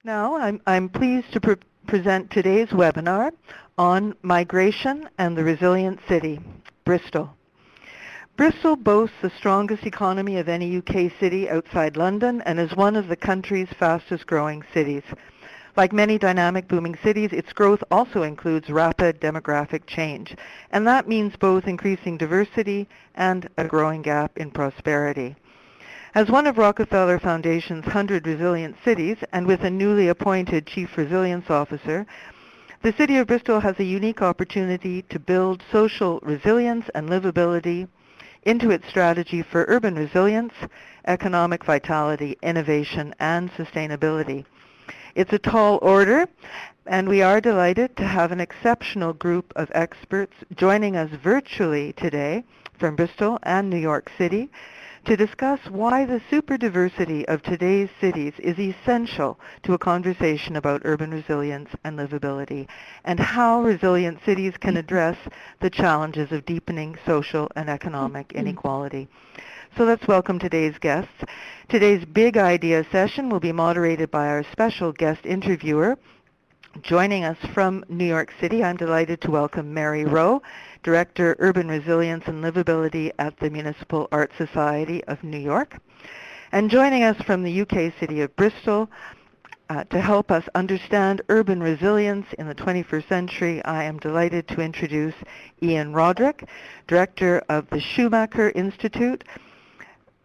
Now, I'm pleased to present today's webinar on migration and the resilient city, Bristol. Bristol boasts the strongest economy of any UK city outside London and is one of the country's fastest growing cities. Like many dynamic booming cities, its growth also includes rapid demographic change, and that means both increasing diversity and a growing gap in prosperity. As one of Rockefeller Foundation's 100 resilient cities, and with a newly appointed Chief Resilience Officer, the City of Bristol has a unique opportunity to build social resilience and livability into its strategy for urban resilience, economic vitality, innovation, and sustainability. It's a tall order, and we are delighted to have an exceptional group of experts joining us virtually today from Bristol and New York City to discuss why the super diversity of today's cities is essential to a conversation about urban resilience and livability, and how resilient cities can address the challenges of deepening social and economic inequality. So let's welcome today's guests. Today's Big Idea session will be moderated by our special guest interviewer. Joining us from New York City, I'm delighted to welcome Mary Rowe, Director, Urban Resilience and Livability at the Municipal Art Society of New York. And joining us from the UK city of Bristol to help us understand urban resilience in the 21st century, I am delighted to introduce Ian Roderick, Director of the Schumacher Institute,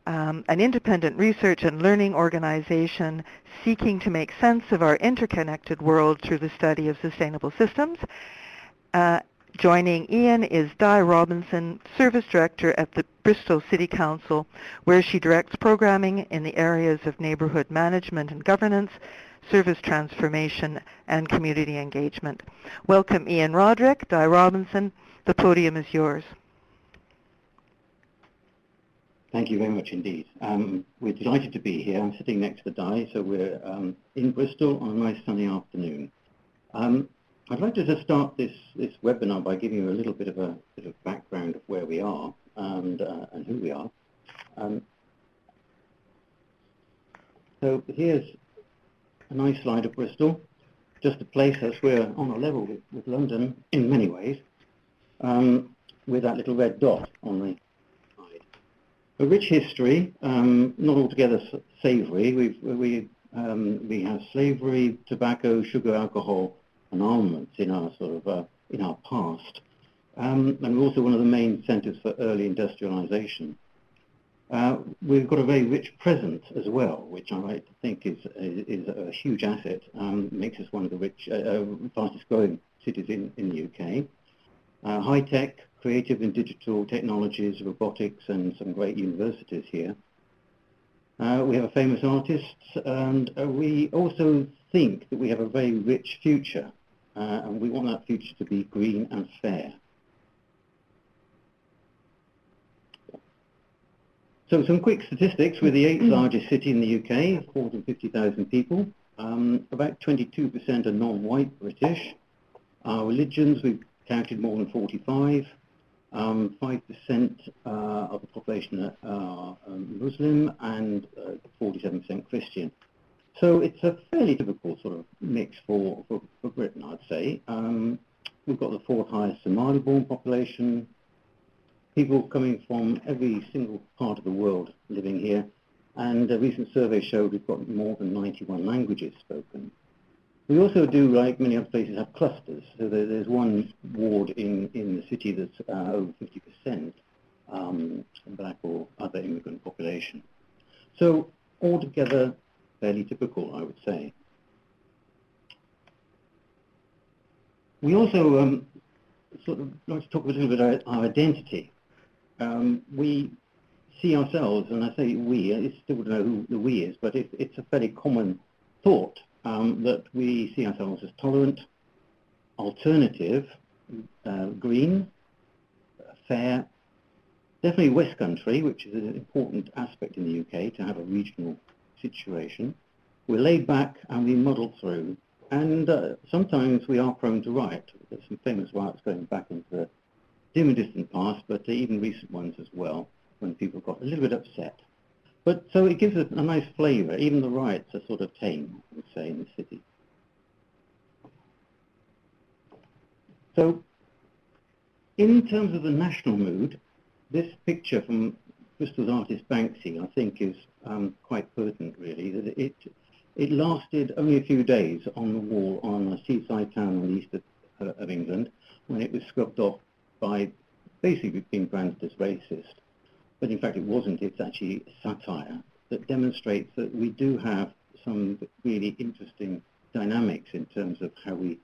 an independent research and learning organization seeking to make sense of our interconnected world through the study of sustainable systems. Joining Ian is Di Robinson, Service Director at the Bristol City Council, where she directs programming in the areas of neighborhood management and governance, service transformation, and community engagement. Welcome, Ian Roderick, Di Robinson. The podium is yours. Thank you very much indeed. We're delighted to be here. I'm sitting next to Di, so we're in Bristol on a nice sunny afternoon. I'd like to just start this webinar by giving you a little bit of background of where we are and who we are. So here's a nice slide of Bristol, just to place us. We're on a level with London in many ways, with that little red dot on the side. A rich history, not altogether savoury. We have slavery, tobacco, sugar, alcohol, and armaments in our in our past, and we're also one of the main centres for early industrialisation. We've got a very rich present as well, which I like to think is a huge asset. Makes us one of the fastest growing cities in the UK. High tech, creative and digital technologies, robotics, and some great universities here. We have famous artists, and we also think that we have a very rich future, and we want that future to be green and fair. So some quick statistics. We're the 8th largest city in the UK, 450,000 people. About 22% are non-white British. Our religions, we've counted more than 45. 5% of the population are Muslim and 47% Christian. So it's a fairly typical sort of mix for Britain, I'd say. We've got the 4th highest Somali-born population, people coming from every single part of the world living here, and a recent survey showed we've got more than 91 languages spoken. We also do, like many other places, have clusters. So there's one ward in the city that's over 50% black or other immigrant population. So altogether, fairly typical, I would say. We also sort of like to talk a little bit about our identity. We see ourselves, and I say we, it's difficult to know who the we is, but it's a fairly common thought that we see ourselves as tolerant, alternative, green, fair, definitely West Country, which is an important aspect in the UK to have a regional situation. We're laid back and we muddle through, and sometimes we are prone to riot. There's some famous riots going back into the dim and distant past, but even recent ones as well, when people got a little bit upset. But so it gives a nice flavour. Even the riots are sort of tame, I would say, in the city. So in terms of the national mood, this picture from Bristol's artist Banksy, I think, is quite pertinent, really. That it lasted only a few days on the wall on a seaside town on the east of England, when it was scrubbed off by basically being branded as racist. But in fact it wasn't. It's actually satire that demonstrates that we do have some really interesting dynamics in terms of how we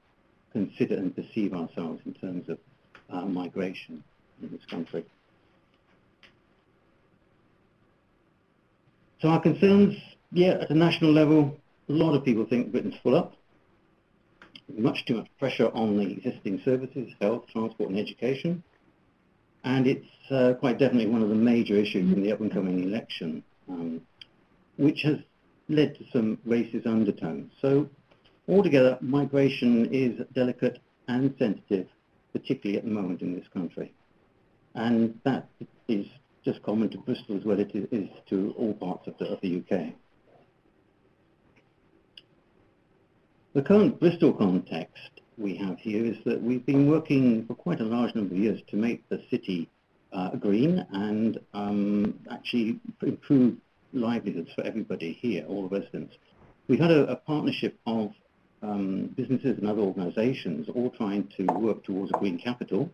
consider and perceive ourselves in terms of migration in this country. So our concerns, yeah, at a national level, a lot of people think Britain's full up. Much too much pressure on the existing services, health, transport and education. And it's quite definitely one of the major issues in the up-and-coming election, which has led to some racist undertones. So altogether, migration is delicate and sensitive, particularly at the moment in this country. And that is just common to Bristol as well as it is to all parts of the UK. The current Bristol context we have here is that we've been working for quite a large number of years to make the city green and actually improve livelihoods for everybody here, all the residents. We've had a partnership of businesses and other organisations all trying to work towards a green capital,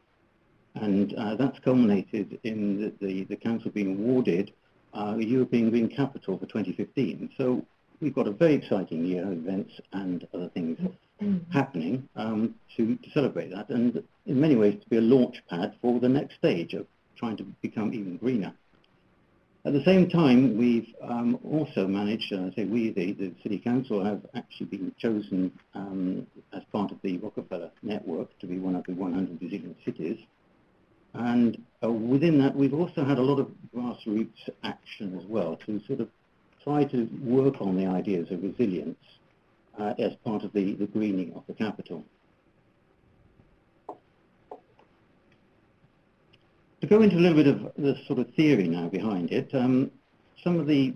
and that's culminated in the council being awarded the European Green Capital for 2015. So we've got a very exciting year of events and other things happening to celebrate that, and in many ways to be a launch pad for the next stage of trying to become even greener. At the same time, we've also managed, I say we, the City Council, have actually been chosen as part of the Rockefeller network to be one of the 100 resilient cities. And within that, we've also had a lot of grassroots action as well to sort of try to work on the ideas of resilience as part of the greening of the capital. To go into a little bit of the sort of theory now behind it, some of the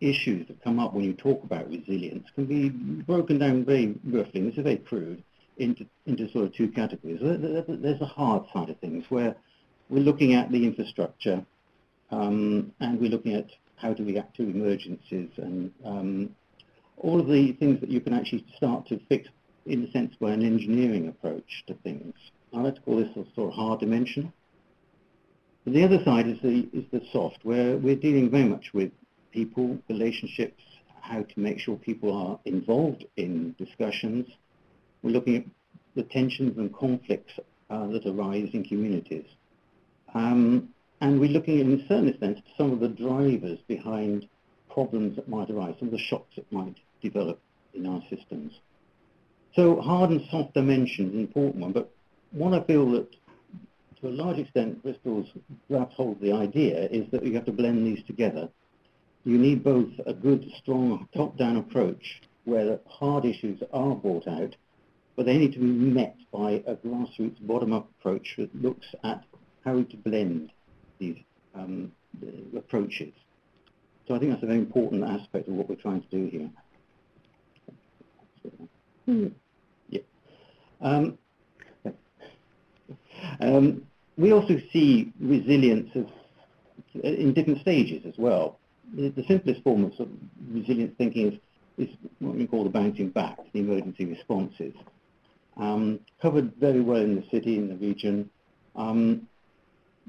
issues that come up when you talk about resilience can be broken down very roughly, and this is very crude, into sort of two categories. There's the hard side of things, where we're looking at the infrastructure and we're looking at how to react to emergencies and all of the things that you can actually start to fix in a sense by an engineering approach to things. I like to call this a sort of hard dimension. And the other side is the soft, where we're dealing very much with people, relationships, how to make sure people are involved in discussions. We're looking at the tensions and conflicts that arise in communities. And we're looking in a certain sense at some of the drivers behind problems that might arise, some of the shocks that might develop in our systems. So hard and soft dimension is an important one, but what I feel that to a large extent Bristol's grabs hold of the idea is that you have to blend these together. You need both a good, strong top-down approach where the hard issues are brought out, but they need to be met by a grassroots bottom-up approach that looks at how to blend these approaches. So I think that's a very important aspect of what we're trying to do here. We also see resilience as, in different stages as well. The simplest form of sort of resilience thinking is what we call the bouncing back, the emergency responses. Covered very well in the city, in the region.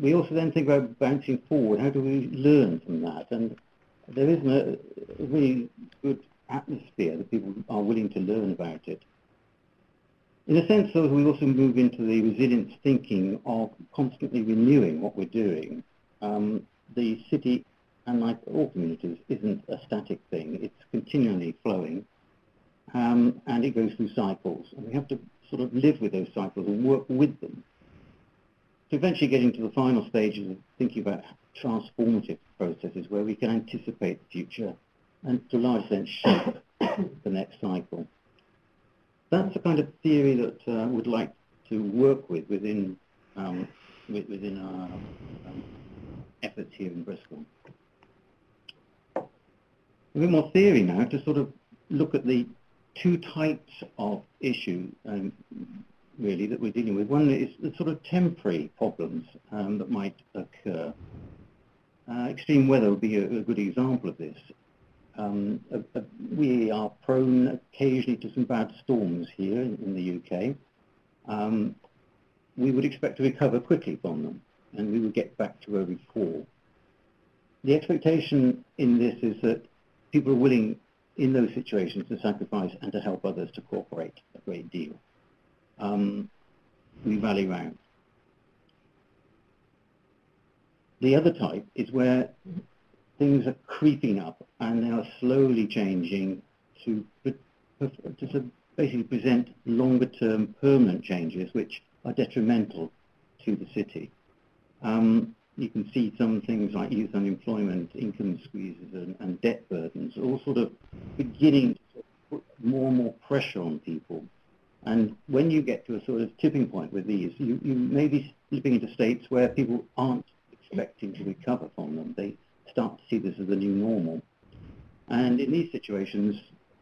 We also then think about bouncing forward. How do we learn from that? And there is a really good atmosphere that people are willing to learn about it. In a sense, though, we also move into the resilience thinking of constantly renewing what we're doing. The city, and like all communities, isn't a static thing. It's continually flowing, and it goes through cycles. And we have to sort of live with those cycles and work with them to eventually get into the final stages of thinking about transformative processes where we can anticipate the future and to a large extent shape the next cycle. That's the kind of theory that we'd like to work with within our efforts here in Bristol. a bit more theory now to sort of look at the two types of issue, really, that we're dealing with. One is the sort of temporary problems that might occur. Extreme weather would be a good example of this. We are prone occasionally to some bad storms here in the UK. We would expect to recover quickly from them, and we would get back to where we fall. The expectation in this is that people are willing, in those situations, to sacrifice and to help others to cooperate a great deal. We rally round. The other type is where things are creeping up and they are slowly changing to basically present longer-term permanent changes which are detrimental to the city. You can see some things like youth unemployment, income squeezes and debt burdens all sort of beginning to put more and more pressure on people. And when you get to a sort of tipping point with these, you may be slipping into states where people aren't expecting to recover from them. They start to see this as the new normal. And in these situations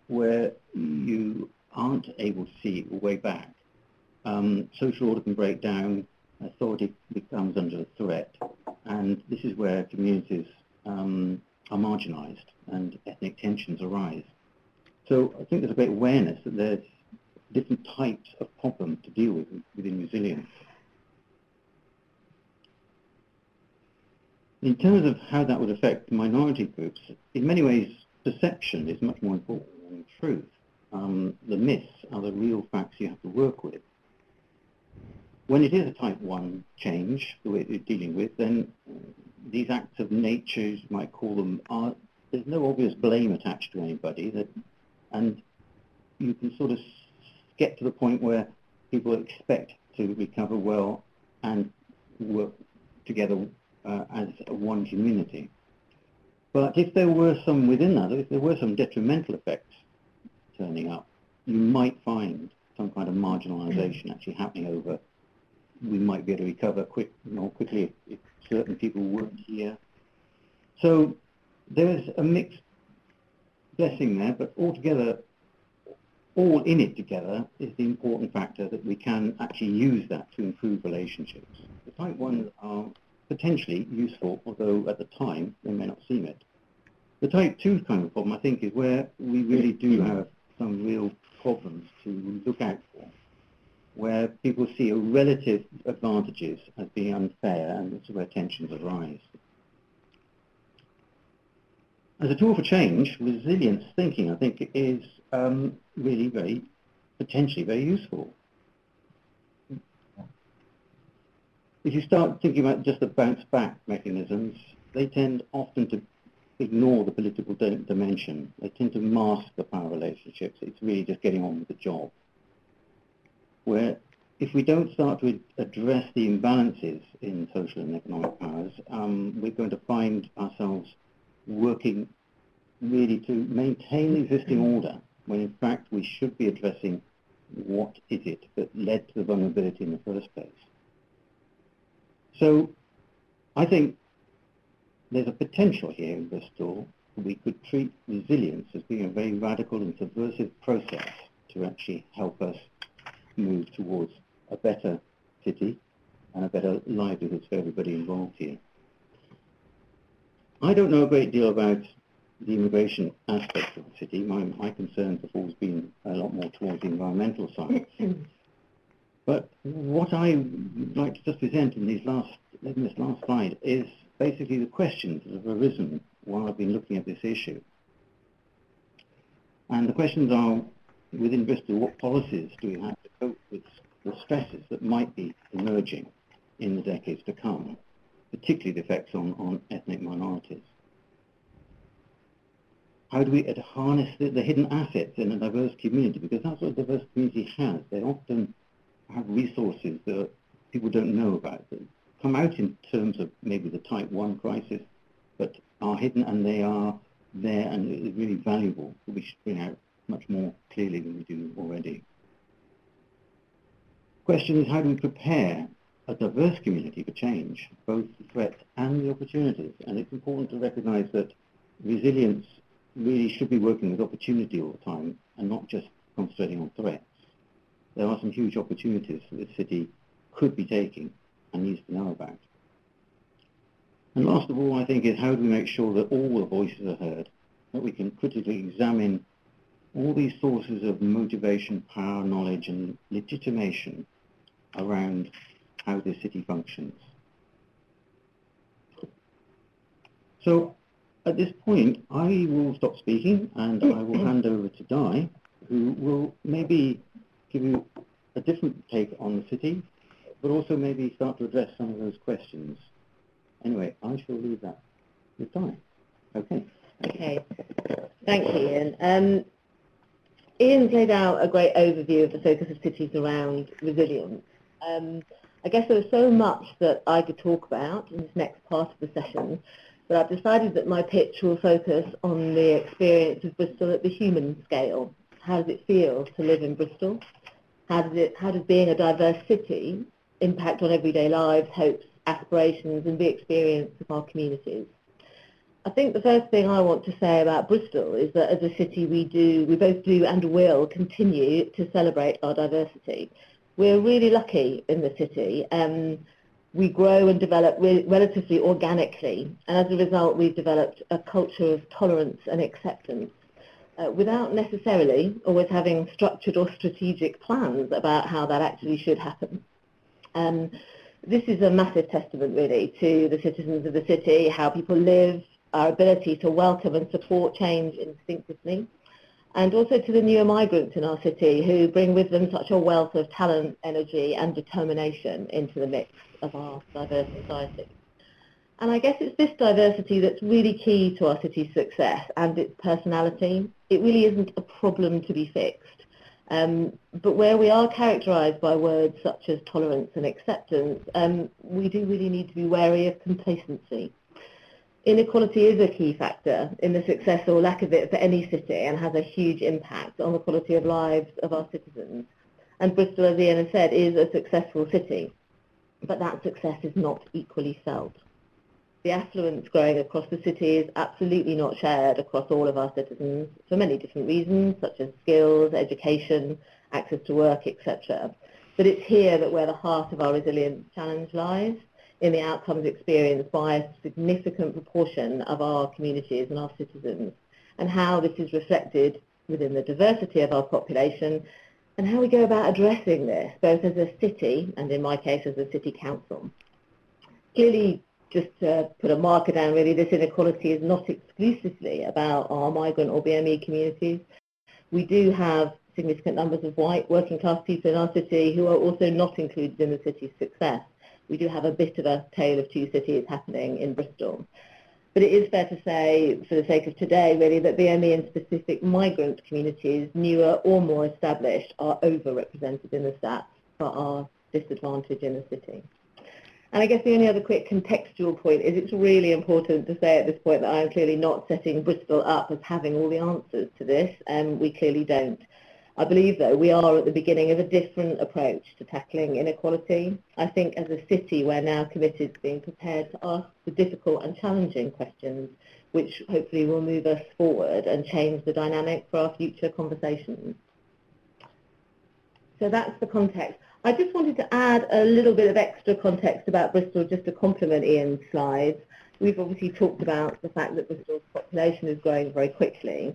where you aren't able to see a way back, social order can break down, authority becomes under threat, and this is where communities are marginalised and ethnic tensions arise. So I think there's a great awareness that there's different types of problem to deal with within resilience. In terms of how that would affect minority groups, in many ways perception is much more important than truth. The myths are the real facts you have to work with. When it is a type 1 change, the way you're dealing with, then these acts of nature, you might call them, there's no obvious blame attached to anybody, and you can sort of get to the point where people expect to recover well and work together as one community. But if there were some within that, if there were some detrimental effects turning up, you might find some kind of marginalisation actually happening over. We might be able to recover more quickly if certain people weren't here. So there's a mixed blessing there, but altogether, all in it together is the important factor that we can actually use that to improve relationships. The type 1s are potentially useful, although at the time they may not seem it. The type 2 kind of problem, I think, is where we really do have some real problems to look out for, where people see relative advantages as being unfair, and this is where tensions arise. As a tool for change, resilience thinking, I think, is really potentially very useful. If you start thinking about just the bounce back mechanisms, they tend often to ignore the political dimension. They tend to mask the power relationships. It's really just getting on with the job. Where if we don't start to address the imbalances in social and economic powers, we're going to find ourselves working really to maintain the existing order, when in fact we should be addressing what is it that led to the vulnerability in the first place. So I think there's a potential here in Bristol. We could treat resilience as being a very radical and subversive process to actually help us move towards a better city and a better livelihood for everybody involved here. I don't know a great deal about the immigration aspect of the city. My concerns have always been a lot more towards the environmental side. But what I would like to just present in this last slide is basically the questions that have arisen while I've been looking at this issue. And the questions are, within Bristol, what policies do we have to cope with the stresses that might be emerging in the decades to come, particularly the effects on ethnic minorities? How do we harness the hidden assets in a diverse community? Because that's what a diverse community has. They often have resources that people don't know about, that come out in terms of maybe the type 1 crisis, but are hidden, and they are there, and it is really valuable that we should bring out much more clearly than we do already. The question is, how do we prepare a diverse community for change, both the threat and the opportunities? And it's important to recognize that resilience really should be working with opportunity all the time and not just concentrating on threats. There are some huge opportunities that the city could be taking and needs to know about. And last of all, I think, is how do we make sure that all the voices are heard, that we can critically examine all these sources of motivation, power, knowledge, and legitimation around how the city functions. So at this point, I will stop speaking and I will hand over to Di, who will maybe give you a different take on the city, but also maybe start to address some of those questions. Anyway, I shall leave that with Di. Okay. Okay. Thank you, Ian. Ian's laid out a great overview of the focus of cities around resilience. I guess there was so much that I could talk about in this next part of the session, but I've decided that my pitch will focus on the experience of Bristol at the human scale. How does it feel to live in Bristol? How does being a diverse city impact on everyday lives, hopes, aspirations, and the experience of our communities? I think the first thing I want to say about Bristol is that as a city we both do and will continue to celebrate our diversity. We're really lucky in the city. We grow and develop relatively organically, and as a result we've developed a culture of tolerance and acceptance without necessarily always having structured or strategic plans about how that actually should happen. This is a massive testament really to the citizens of the city, how people live, our ability to welcome and support change instinctively, and also to the newer migrants in our city who bring with them such a wealth of talent, energy and determination into the mix of our diverse society. And I guess it's this diversity that's really key to our city's success and its personality. It really isn't a problem to be fixed. But where we are characterised by words such as tolerance and acceptance, we do really need to be wary of complacency. Inequality is a key factor in the success or lack of it for any city and has a huge impact on the quality of lives of our citizens. And Bristol, as Ian has said, is a successful city, but that success is not equally felt. The affluence growing across the city is absolutely not shared across all of our citizens for many different reasons, such as skills, education, access to work, etc. But it's here that where the heart of our resilience challenge lies, in the outcomes experienced by a significant proportion of our communities and our citizens, and how this is reflected within the diversity of our population, and how we go about addressing this, both as a city and in my case as a city council. Clearly, just to put a marker down really, this inequality is not exclusively about our migrant or BME communities. We do have significant numbers of white working class people in our city who are also not included in the city's success. We do have a bit of a tale of two cities happening in Bristol. But it is fair to say, for the sake of today really, that BME and specific migrant communities, newer or more established, are overrepresented in the stats for our disadvantage in the city. And I guess the only other quick contextual point is it's really important to say at this point that I am clearly not setting Bristol up as having all the answers to this, and we clearly don't. I believe, though, we are at the beginning of a different approach to tackling inequality. I think as a city, we're now committed to being prepared to ask the difficult and challenging questions, which hopefully will move us forward and change the dynamic for our future conversations. So that's the context. I just wanted to add a little bit of extra context about Bristol just to complement Ian's slides. We've obviously talked about the fact that Bristol's population is growing very quickly.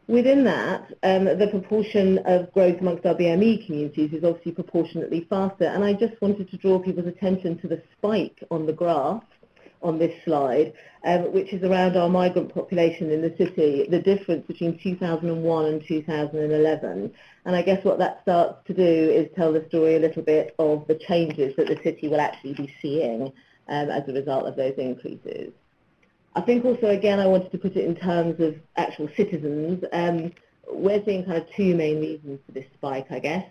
Within that, the proportion of growth amongst our BME communities is obviously proportionately faster, and I just wanted to draw people's attention to the spike on the graph on this slide, which is around our migrant population in the city, the difference between 2001 and 2011. And I guess what that starts to do is tell the story a little bit of the changes that the city will actually be seeing as a result of those increases. I think also, again, I wanted to put it in terms of actual citizens. We're seeing kind of two main reasons for this spike, I guess.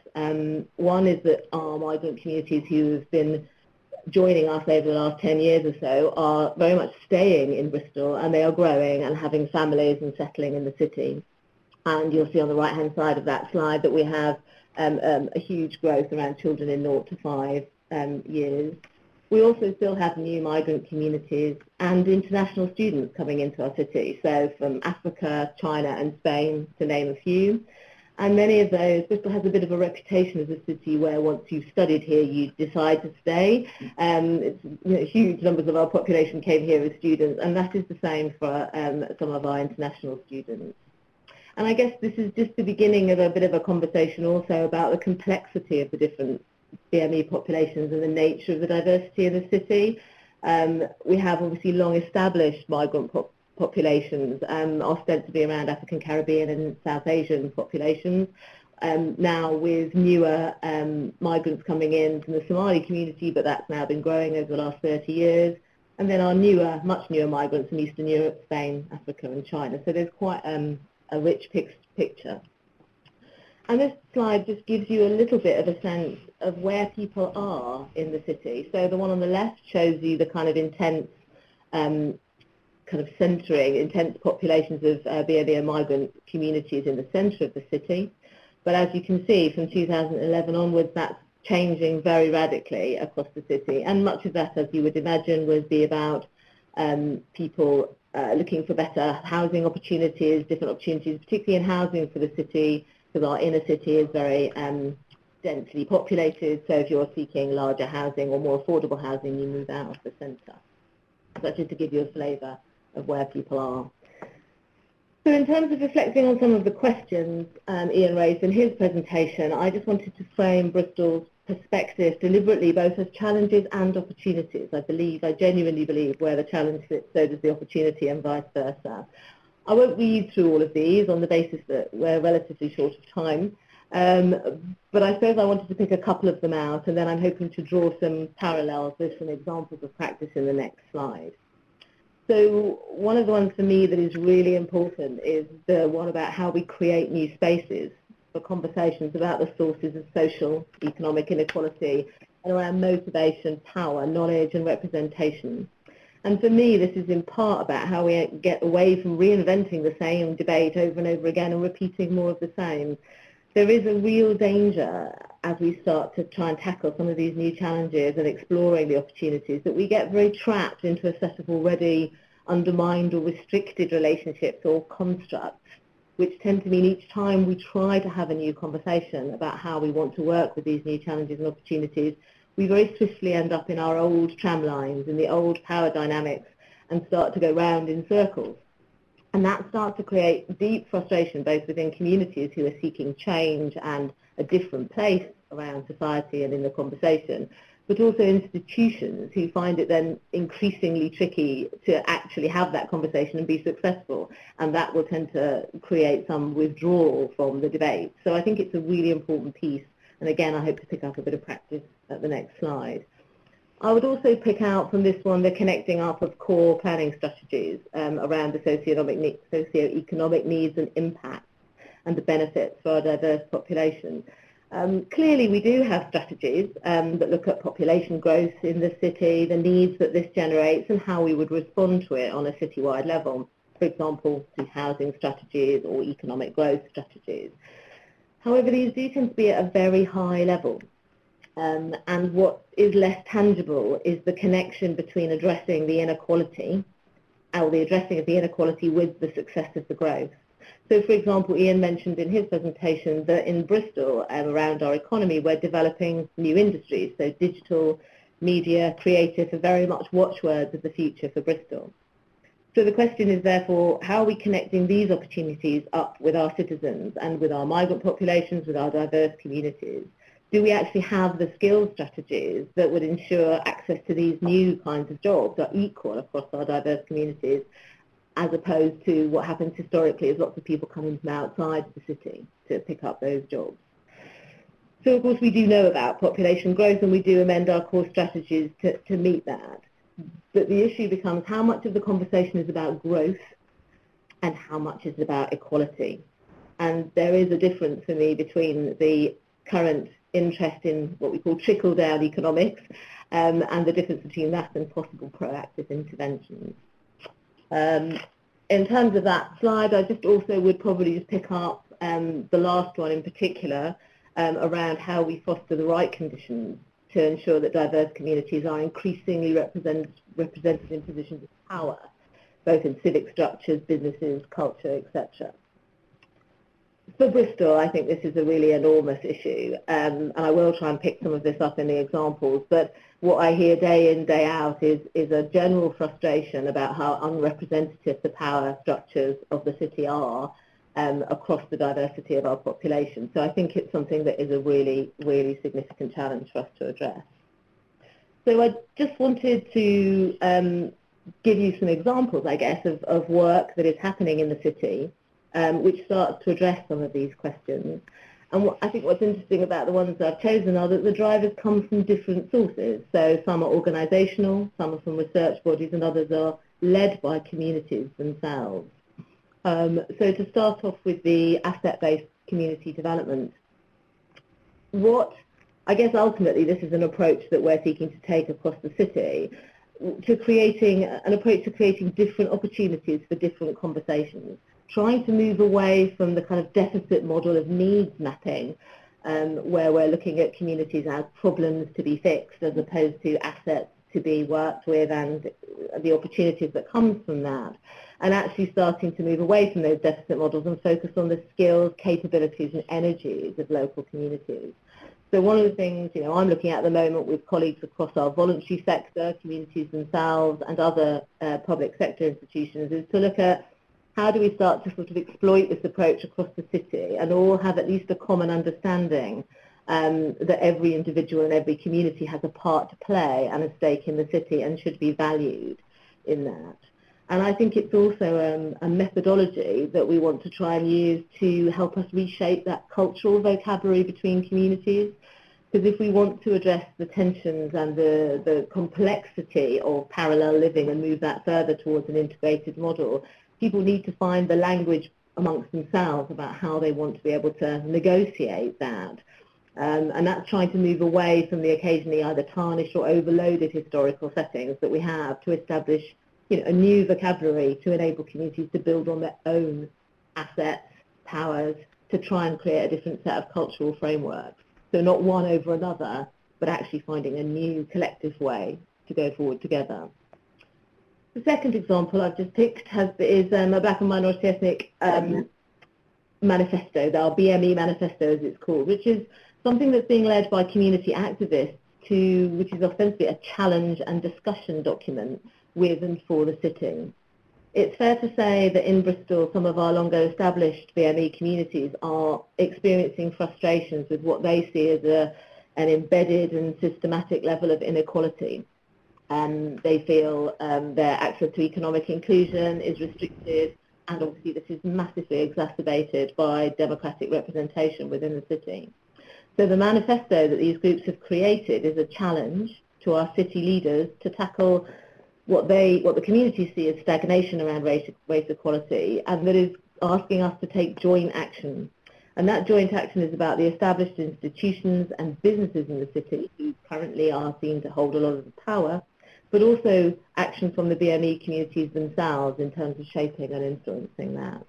One is that our migrant communities who have been joining us over the last 10 years or so are very much staying in Bristol, and they are growing and having families and settling in the city. And you'll see on the right-hand side of that slide that we have a huge growth around children in 0 to 5 years. We also still have new migrant communities and international students coming into our city, so from Africa, China and Spain, to name a few. And many of those, Bristol has a bit of a reputation as a city where once you've studied here, you decide to stay. Huge numbers of our population came here as students, and that is the same for some of our international students. And I guess this is just the beginning of a bit of a conversation also about the complexity of the different BME populations and the nature of the diversity in the city. We have obviously long established migrant populations, ostensibly around African, Caribbean and South Asian populations. Now with newer migrants coming in from the Somali community, but that's now been growing over the last 30 years. And then our newer, much newer migrants from Eastern Europe, Spain, Africa and China. So there's quite a rich picture. And this slide just gives you a little bit of a sense of where people are in the city. So the one on the left shows you the kind of intense, intense populations of BME migrant communities in the centre of the city. But as you can see, from 2011 onwards, that's changing very radically across the city. And much of that, as you would imagine, would be about people looking for better housing opportunities, different opportunities, particularly in housing for the city, because our inner city is very densely populated. So if you're seeking larger housing or more affordable housing, you move out of the centre. That's just to give you a flavour of where people are. So in terms of reflecting on some of the questions Ian raised in his presentation, I just wanted to frame Bristol's perspective deliberately, both as challenges and opportunities. I genuinely believe where the challenge sits, so does the opportunity, and vice versa. I won't read through all of these on the basis that we're relatively short of time, but I suppose I wanted to pick a couple of them out, and then I'm hoping to draw some parallels with some examples of practice in the next slide. So one of the ones for me that is really important is the one about how we create new spaces for conversations about the sources of social, economic inequality, and around motivation, power, knowledge and representation. And for me, this is in part about how we get away from reinventing the same debate over and over again and repeating more of the same. There is a real danger as we start to try and tackle some of these new challenges and exploring the opportunities that we get very trapped into a set of already undermined or restricted relationships or constructs, which tend to mean each time we try to have a new conversation about how we want to work with these new challenges and opportunities, we very swiftly end up in our old tram lines, in the old power dynamics, and start to go round in circles. And that starts to create deep frustration both within communities who are seeking change and a different place around society and in the conversation, but also institutions who find it then increasingly tricky to actually have that conversation and be successful. And that will tend to create some withdrawal from the debate. So I think it's a really important piece. And again, I hope to pick up a bit of practice at the next slide. I would also pick out from this one the connecting up of core planning strategies around the socioeconomic needs and impacts and the benefits for our diverse population. Clearly, we do have strategies that look at population growth in the city, the needs that this generates, and how we would respond to it on a citywide level, for example, through housing strategies or economic growth strategies. However, these do tend to be at a very high level. And what is less tangible is the connection between addressing the inequality, or the addressing of the inequality with the success of the growth. So, for example, Ian mentioned in his presentation that in Bristol, around our economy, we're developing new industries. So digital, media, creative are very much watchwords of the future for Bristol. So the question is, therefore, how are we connecting these opportunities up with our citizens and with our migrant populations, with our diverse communities? Do we actually have the skills strategies that would ensure access to these new kinds of jobs are equal across our diverse communities, as opposed to what happens historically is lots of people coming from outside the city to pick up those jobs? So, of course, we do know about population growth, and we do amend our core strategies to meet that. But the issue becomes how much of the conversation is about growth and how much is about equality. And there is a difference for me between the current interest in what we call trickle-down economics and the difference between that and possible proactive interventions. In terms of that slide, I just also would probably just pick up the last one in particular around how we foster the right conditions to ensure that diverse communities are increasingly represented in positions of power, both in civic structures, businesses, culture, etc. For Bristol, I think this is a really enormous issue, and I will try and pick some of this up in the examples, but what I hear day in, day out is a general frustration about how unrepresentative the power structures of the city are across the diversity of our population. So I think it's something that is a really, really significant challenge for us to address. So I just wanted to give you some examples, I guess, of work that is happening in the city, which starts to address some of these questions. And I think what's interesting about the ones that I've chosen are that the drivers come from different sources. So some are organisational, some are from research bodies, and others are led by communities themselves. So to start off with the asset-based community development, I guess ultimately this is an approach that we're seeking to take across the city, to creating an approach to creating different opportunities for different conversations, trying to move away from the kind of deficit model of needs mapping, where we're looking at communities as problems to be fixed as opposed to assets to be worked with and the opportunities that come from that, and actually starting to move away from those deficit models and focus on the skills, capabilities and energies of local communities. So one of the things I'm looking at the moment with colleagues across our voluntary sector, communities themselves and other public sector institutions is to look at how do we start to sort of exploit this approach across the city and all have at least a common understanding that every individual and every community has a part to play and a stake in the city and should be valued in that. And I think it's also a methodology that we want to try and use to help us reshape that cultural vocabulary between communities. Because if we want to address the tensions and the complexity of parallel living and move that further towards an integrated model, people need to find the language amongst themselves about how they want to be able to negotiate that. And that's trying to move away from the occasionally either tarnished or overloaded historical settings that we have to establish a new vocabulary to enable communities to build on their own assets, powers, to try and create a different set of cultural frameworks. So not one over another, but actually finding a new collective way to go forward together. The second example I've just picked is a Black and Minority Ethnic manifesto, our BME manifesto as it's called, which is something that's being led by community activists which is ostensibly a challenge and discussion document with and for the city. It's fair to say that in Bristol, some of our longer established BME communities are experiencing frustrations with what they see as an embedded and systematic level of inequality. They feel their access to economic inclusion is restricted, and obviously this is massively exacerbated by democratic representation within the city. So the manifesto that these groups have created is a challenge to our city leaders to tackle what the community see as stagnation around race equality, and that is asking us to take joint action. And that joint action is about the established institutions and businesses in the city who currently are seen to hold a lot of the power, but also action from the BME communities themselves in terms of shaping and influencing that.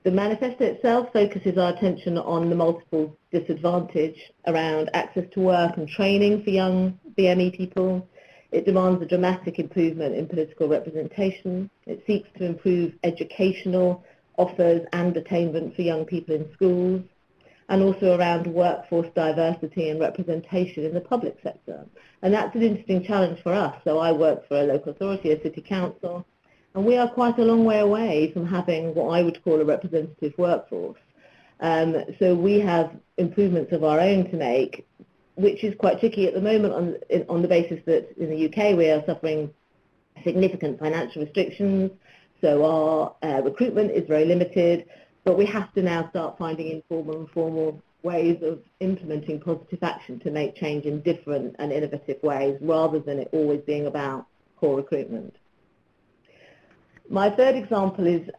The manifesto itself focuses our attention on the multiple disadvantage around access to work and training for young BME people. It demands a dramatic improvement in political representation. It seeks to improve educational offers and attainment for young people in schools, and also around workforce diversity and representation in the public sector. And that's an interesting challenge for us. So I work for a local authority, a city council, and we are quite a long way away from having what I would call a representative workforce. So we have improvements of our own to make, which is quite tricky at the moment on the basis that in the UK we are suffering significant financial restrictions, so our recruitment is very limited, but we have to now start finding informal and formal ways of implementing positive action to make change in different and innovative ways, rather than it always being about core recruitment. My third example is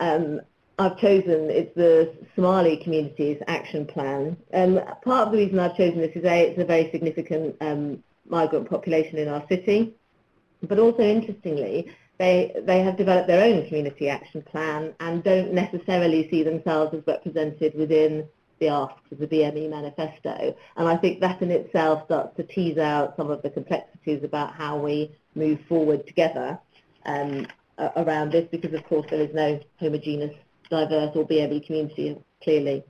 I've chosen, it's the Somali Communities Action Plan. Part of the reason I've chosen this is it's a very significant migrant population in our city, but also interestingly, they have developed their own community action plan and don't necessarily see themselves as represented within the asks of the BME manifesto. And I think that in itself starts to tease out some of the complexities about how we move forward together around this, because of course there is no homogeneous, diverse or BME community, clearly.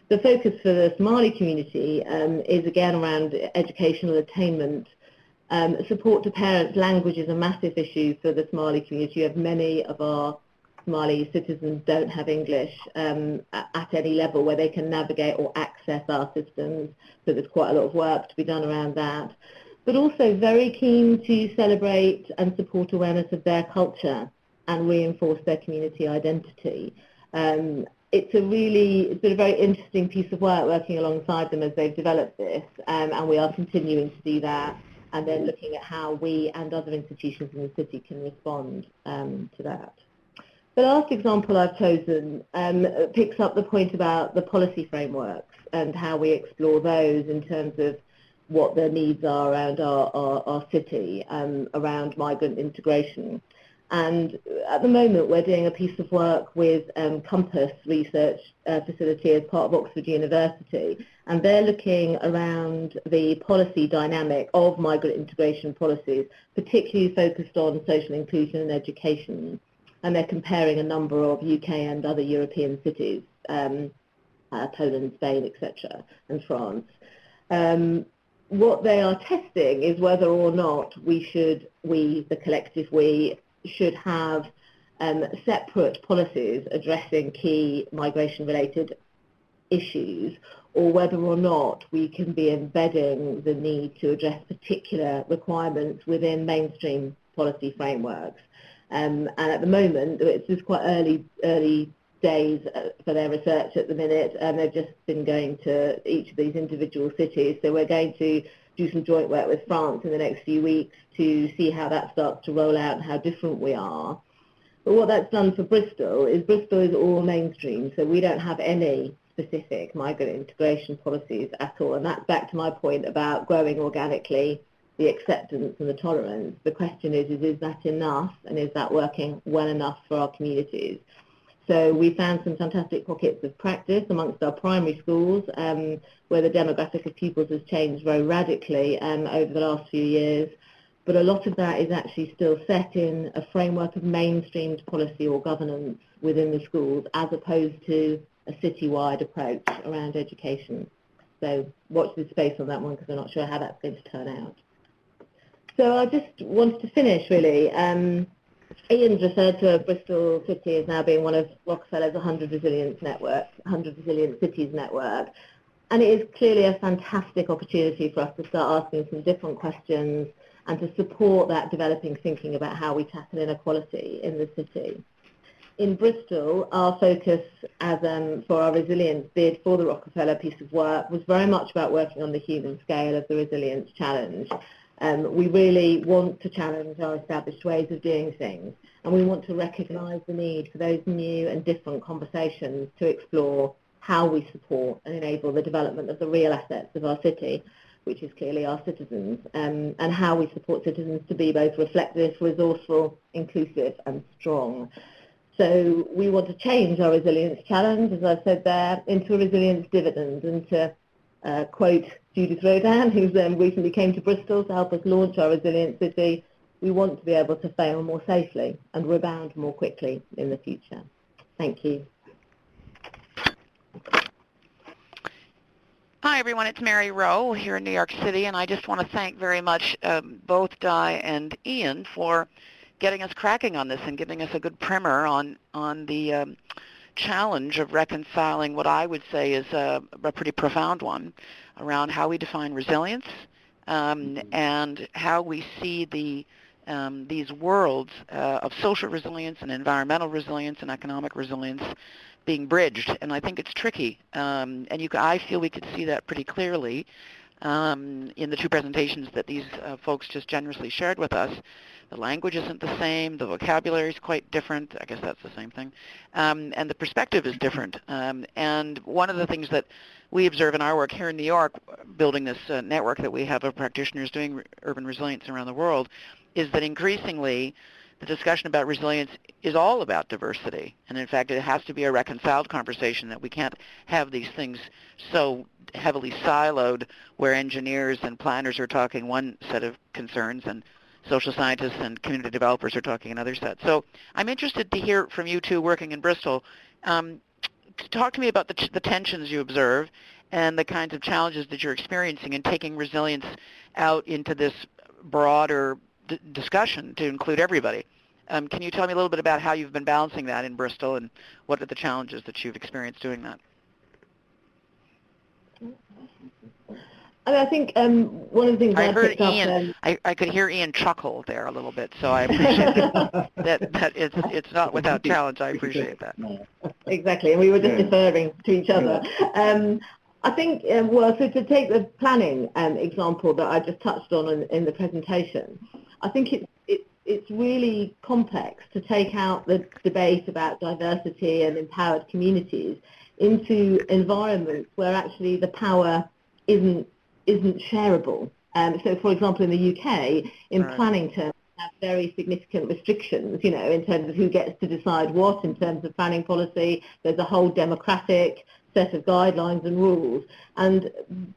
The focus for the Somali community is again around educational attainment. Support to parents. Language is a massive issue for the Somali community. You have many of our Somali citizens don't have English at any level where they can navigate or access our systems, so there's quite a lot of work to be done around that. But also very keen to celebrate and support awareness of their culture and reinforce their community identity. It's been a very interesting piece of work working alongside them as they've developed this, and we are continuing to do that, and then looking at how we and other institutions in the city can respond to that. The last example I've chosen picks up the point about the policy frameworks and how we explore those in terms of what their needs are around our city, around migrant integration. And at the moment, we're doing a piece of work with Compass Research Facility as part of Oxford University, and they're looking around the policy dynamic of migrant integration policies, particularly focused on social inclusion and education. And they're comparing a number of UK and other European cities, Poland, Spain, etc., and France. What they are testing is whether or not the collective we, should have separate policies addressing key migration-related issues, or whether or not we can be embedding the need to address particular requirements within mainstream policy frameworks. And at the moment, it's just quite early days for their research at the minute, and they've just been going to each of these individual cities. So we're going to do some joint work with France in the next few weeks to see how that starts to roll out and how different we are. But what that's done for Bristol is all mainstream, so we don't have any specific migrant integration policies at all. And that's back to my point about growing organically, the acceptance and the tolerance. The question is that enough, and is that working well enough for our communities? So we found some fantastic pockets of practice amongst our primary schools, where the demographic of pupils has changed very radically over the last few years. But a lot of that is actually still set in a framework of mainstreamed policy or governance within the schools, as opposed to a citywide approach around education. So watch this space on that one, because we're not sure how that's going to turn out. So I just wanted to finish, really. Ian's referred to Bristol City as now being one of Rockefeller's 100 Resilience Cities network. And it is clearly a fantastic opportunity for us to start asking some different questions and to support that developing thinking about how we tackle inequality in the city. In Bristol, our focus for our resilience bid for the Rockefeller piece of work was very much about working on the human scale of the resilience challenge. We really want to challenge our established ways of doing things, and we want to recognise the need for those new and different conversations to explore how we support and enable the development of the real assets of our city, which is clearly our citizens, and how we support citizens to be both reflective, resourceful, inclusive and strong. So we want to change our resilience challenge, as I said there, into a resilience dividend, and to quote Judith Rodin, who recently came to Bristol to help us launch our resilient city, we want to be able to fail more safely and rebound more quickly in the future. Thank you. Hi everyone, it's Mary Rowe here in New York City, and I just want to thank very much both Di and Ian for getting us cracking on this and giving us a good primer on the challenge of reconciling what I would say is a pretty profound one around how we define resilience and how we see these worlds of social resilience and environmental resilience and economic resilience being bridged. And I think it's tricky, and I feel we could see that pretty clearly in the two presentations that these folks just generously shared with us. The language isn't the same, the vocabulary is quite different, I guess that's the same thing, and the perspective is different. And one of the things that we observe in our work here in New York, building this network that we have of practitioners doing urban resilience around the world, is that increasingly the discussion about resilience is all about diversity. And in fact, it has to be a reconciled conversation, that we can't have these things so heavily siloed where engineers and planners are talking one set of concerns and social scientists and community developers are talking another set. So I'm interested to hear from you two working in Bristol. Talk to me about the tensions you observe and the kinds of challenges that you're experiencing in taking resilience out into this broader discussion to include everybody. Can you tell me a little bit about how you've been balancing that in Bristol, and what are the challenges that you've experienced doing that? I mean, I think one of the things I heard picked Ian. up... I could hear Ian chuckle there a little bit, so I appreciate that it's not without challenge. I appreciate that. Exactly, and we were just deferring to each other. I think, well, so to take the planning example that I just touched on in the presentation, I think it's really complex to take out the debate about diversity and empowered communities into environments where actually the power isn't shareable. So, for example, in the UK, in planning terms, we have very significant restrictions, you know, in terms of who gets to decide what, in terms of planning policy. There's a whole democratic set of guidelines and rules. And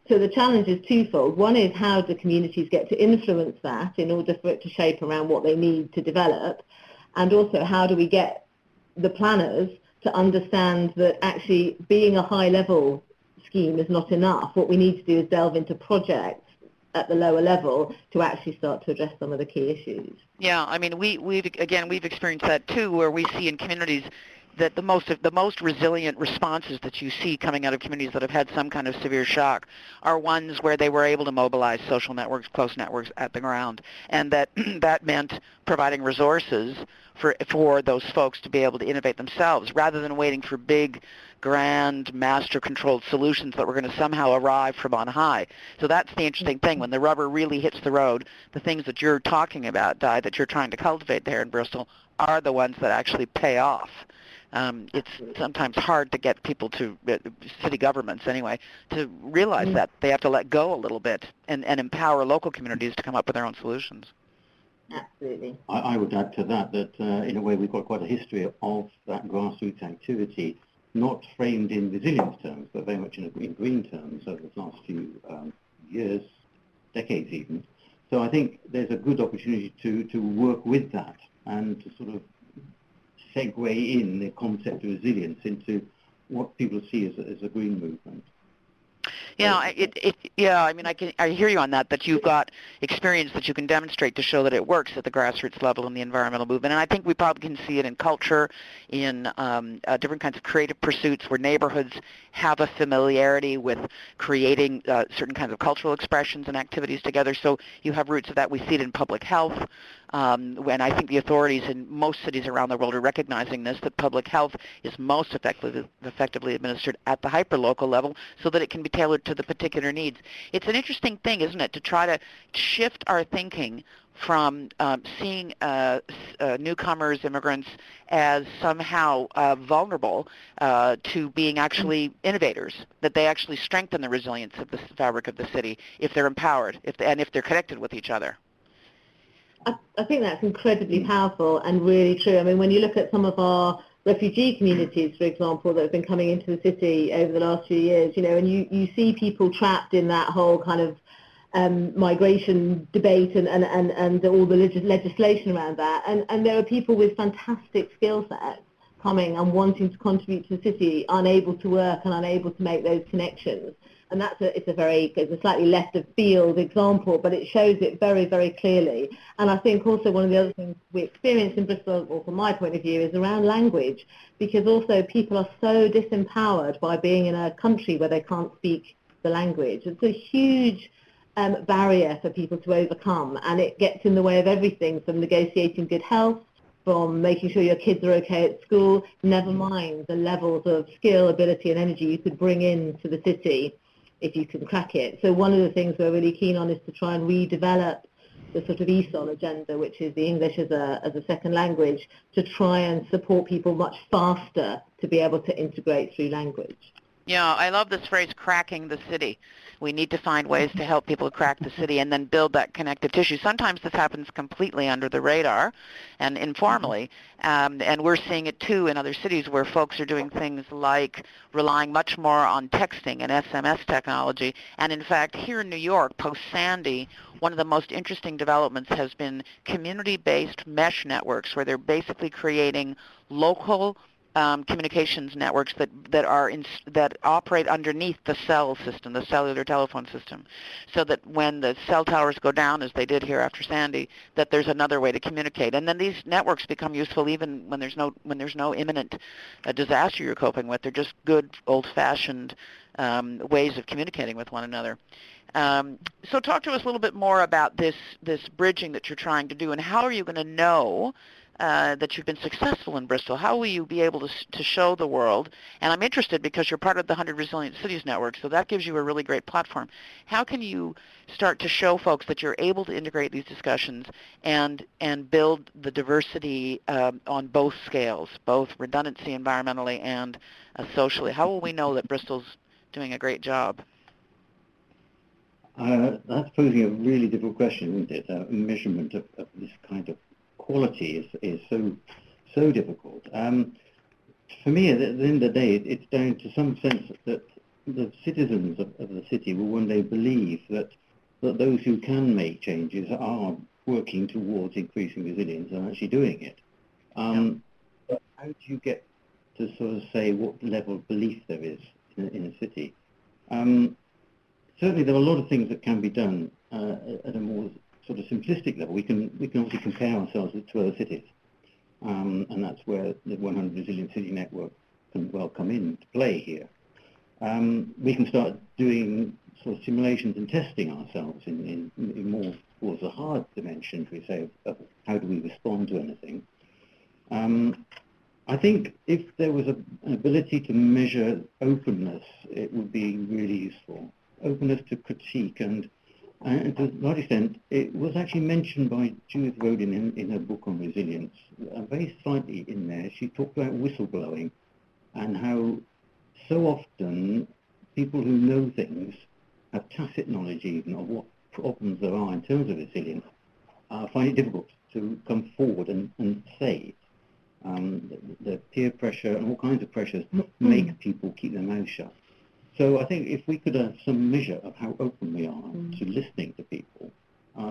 so the challenge is twofold. One is, how do communities get to influence that in order for it to shape around what they need to develop? And also, how do we get the planners to understand that actually being a high-level scheme is not enough? What we need to do is delve into projects at the lower level to actually start to address some of the key issues. Yeah, I mean, we've experienced that too, where we see in communities that the most resilient responses that you see coming out of communities that have had some kind of severe shock are ones where they were able to mobilize social networks, close networks at the ground, and that meant providing resources for those folks to be able to innovate themselves, rather than waiting for big, grand, master-controlled solutions that were going to somehow arrive from on high. So that's the interesting thing. When the rubber really hits the road, the things that you're talking about, Di, that you're trying to cultivate there in Bristol, are the ones that actually pay off. It's sometimes hard to get people to, city governments anyway, to realize that they have to let go a little bit and empower local communities to come up with their own solutions. Absolutely. I would add to that in a way we've got quite a history of that grassroots activity, not framed in resilience terms, but very much in green terms over the last few years, decades even. So I think there's a good opportunity to work with that and to sort of segue in the concept of resilience into what people see as a green movement. Yeah, I mean, I hear you on that you've got experience that you can demonstrate to show that it works at the grassroots level in the environmental movement. And I think we probably can see it in culture, in different kinds of creative pursuits where neighborhoods have a familiarity with creating certain kinds of cultural expressions and activities together. So you have roots of that. We see it in public health. When I think the authorities in most cities around the world are recognizing this, that public health is most effectively administered at the hyperlocal level so that it can be tailored to the particular needs. It's an interesting thing, isn't it, to try to shift our thinking from seeing newcomers, immigrants, as somehow vulnerable to being actually innovators, that they actually strengthen the resilience of the fabric of the city if they're empowered and if they're connected with each other. I think that's incredibly powerful and really true. I mean, when you look at some of our refugee communities, for example, that have been coming into the city over the last few years, you know, and you see people trapped in that whole kind of migration debate and all the legislation around that. And there are people with fantastic skill sets coming and wanting to contribute to the city, unable to work and unable to make those connections. And it's a slightly left of field example, but it shows it very, very clearly. And I think also one of the other things we experience in Bristol, or from my point of view, is around language, because also people are so disempowered by being in a country where they can't speak the language. It's a huge barrier for people to overcome, and it gets in the way of everything from negotiating good health, from making sure your kids are okay at school, never mind the levels of skill, ability and energy you could bring into the city if you can crack it. So one of the things we're really keen on is to try and redevelop the sort of ESOL agenda, which is the English as a second language, to try and support people much faster to be able to integrate through language. Yeah, I love this phrase, cracking the city. We need to find ways to help people crack the city and then build that connective tissue. Sometimes this happens completely under the radar and informally, and we're seeing it too in other cities where folks are doing things like relying much more on texting and SMS technology. And in fact, here in New York, post-Sandy, one of the most interesting developments has been community-based mesh networks where they're basically creating local communications networks that operate underneath the cell system, the cellular telephone system, so that when the cell towers go down, as they did here after Sandy, that there's another way to communicate. And then these networks become useful even when there's no imminent disaster you're coping with. They're just good old-fashioned ways of communicating with one another. So talk to us a little bit more about this bridging that you're trying to do, and how are you going to know that you've been successful in Bristol? How will you be able to show the world? And I'm interested because you're part of the 100 Resilient Cities Network, so that gives you a really great platform. How can you start to show folks that you're able to integrate these discussions and build the diversity on both scales, both redundancy environmentally and socially? How will we know that Bristol's doing a great job? That's posing a really difficult question, isn't it? Measurement of this kind of quality is so difficult. For me, at the end of the day, it's down to some sense that the citizens of the city will one day believe that those who can make changes are working towards increasing resilience and actually doing it. But how do you get to sort of say what level of belief there is in a city? Certainly, there are a lot of things that can be done at a more sort of simplistic level. We can obviously compare ourselves to other cities, and that's where the 100 Resilient City Network can well come into play here. We can start doing sort of simulations and testing ourselves in more towards the hard dimension, we say, of how do we respond to anything. I think if there was an ability to measure openness, it would be really useful. Openness to critique, and to a large extent, it was actually mentioned by Judith Rodin in her book on resilience. Very slightly in there, she talked about whistleblowing and how so often people who know things have tacit knowledge even of what problems there are in terms of resilience, find it difficult to come forward and say. The peer pressure and all kinds of pressures make people keep their mouths shut. So I think if we could have some measure of how open we are to listening to people,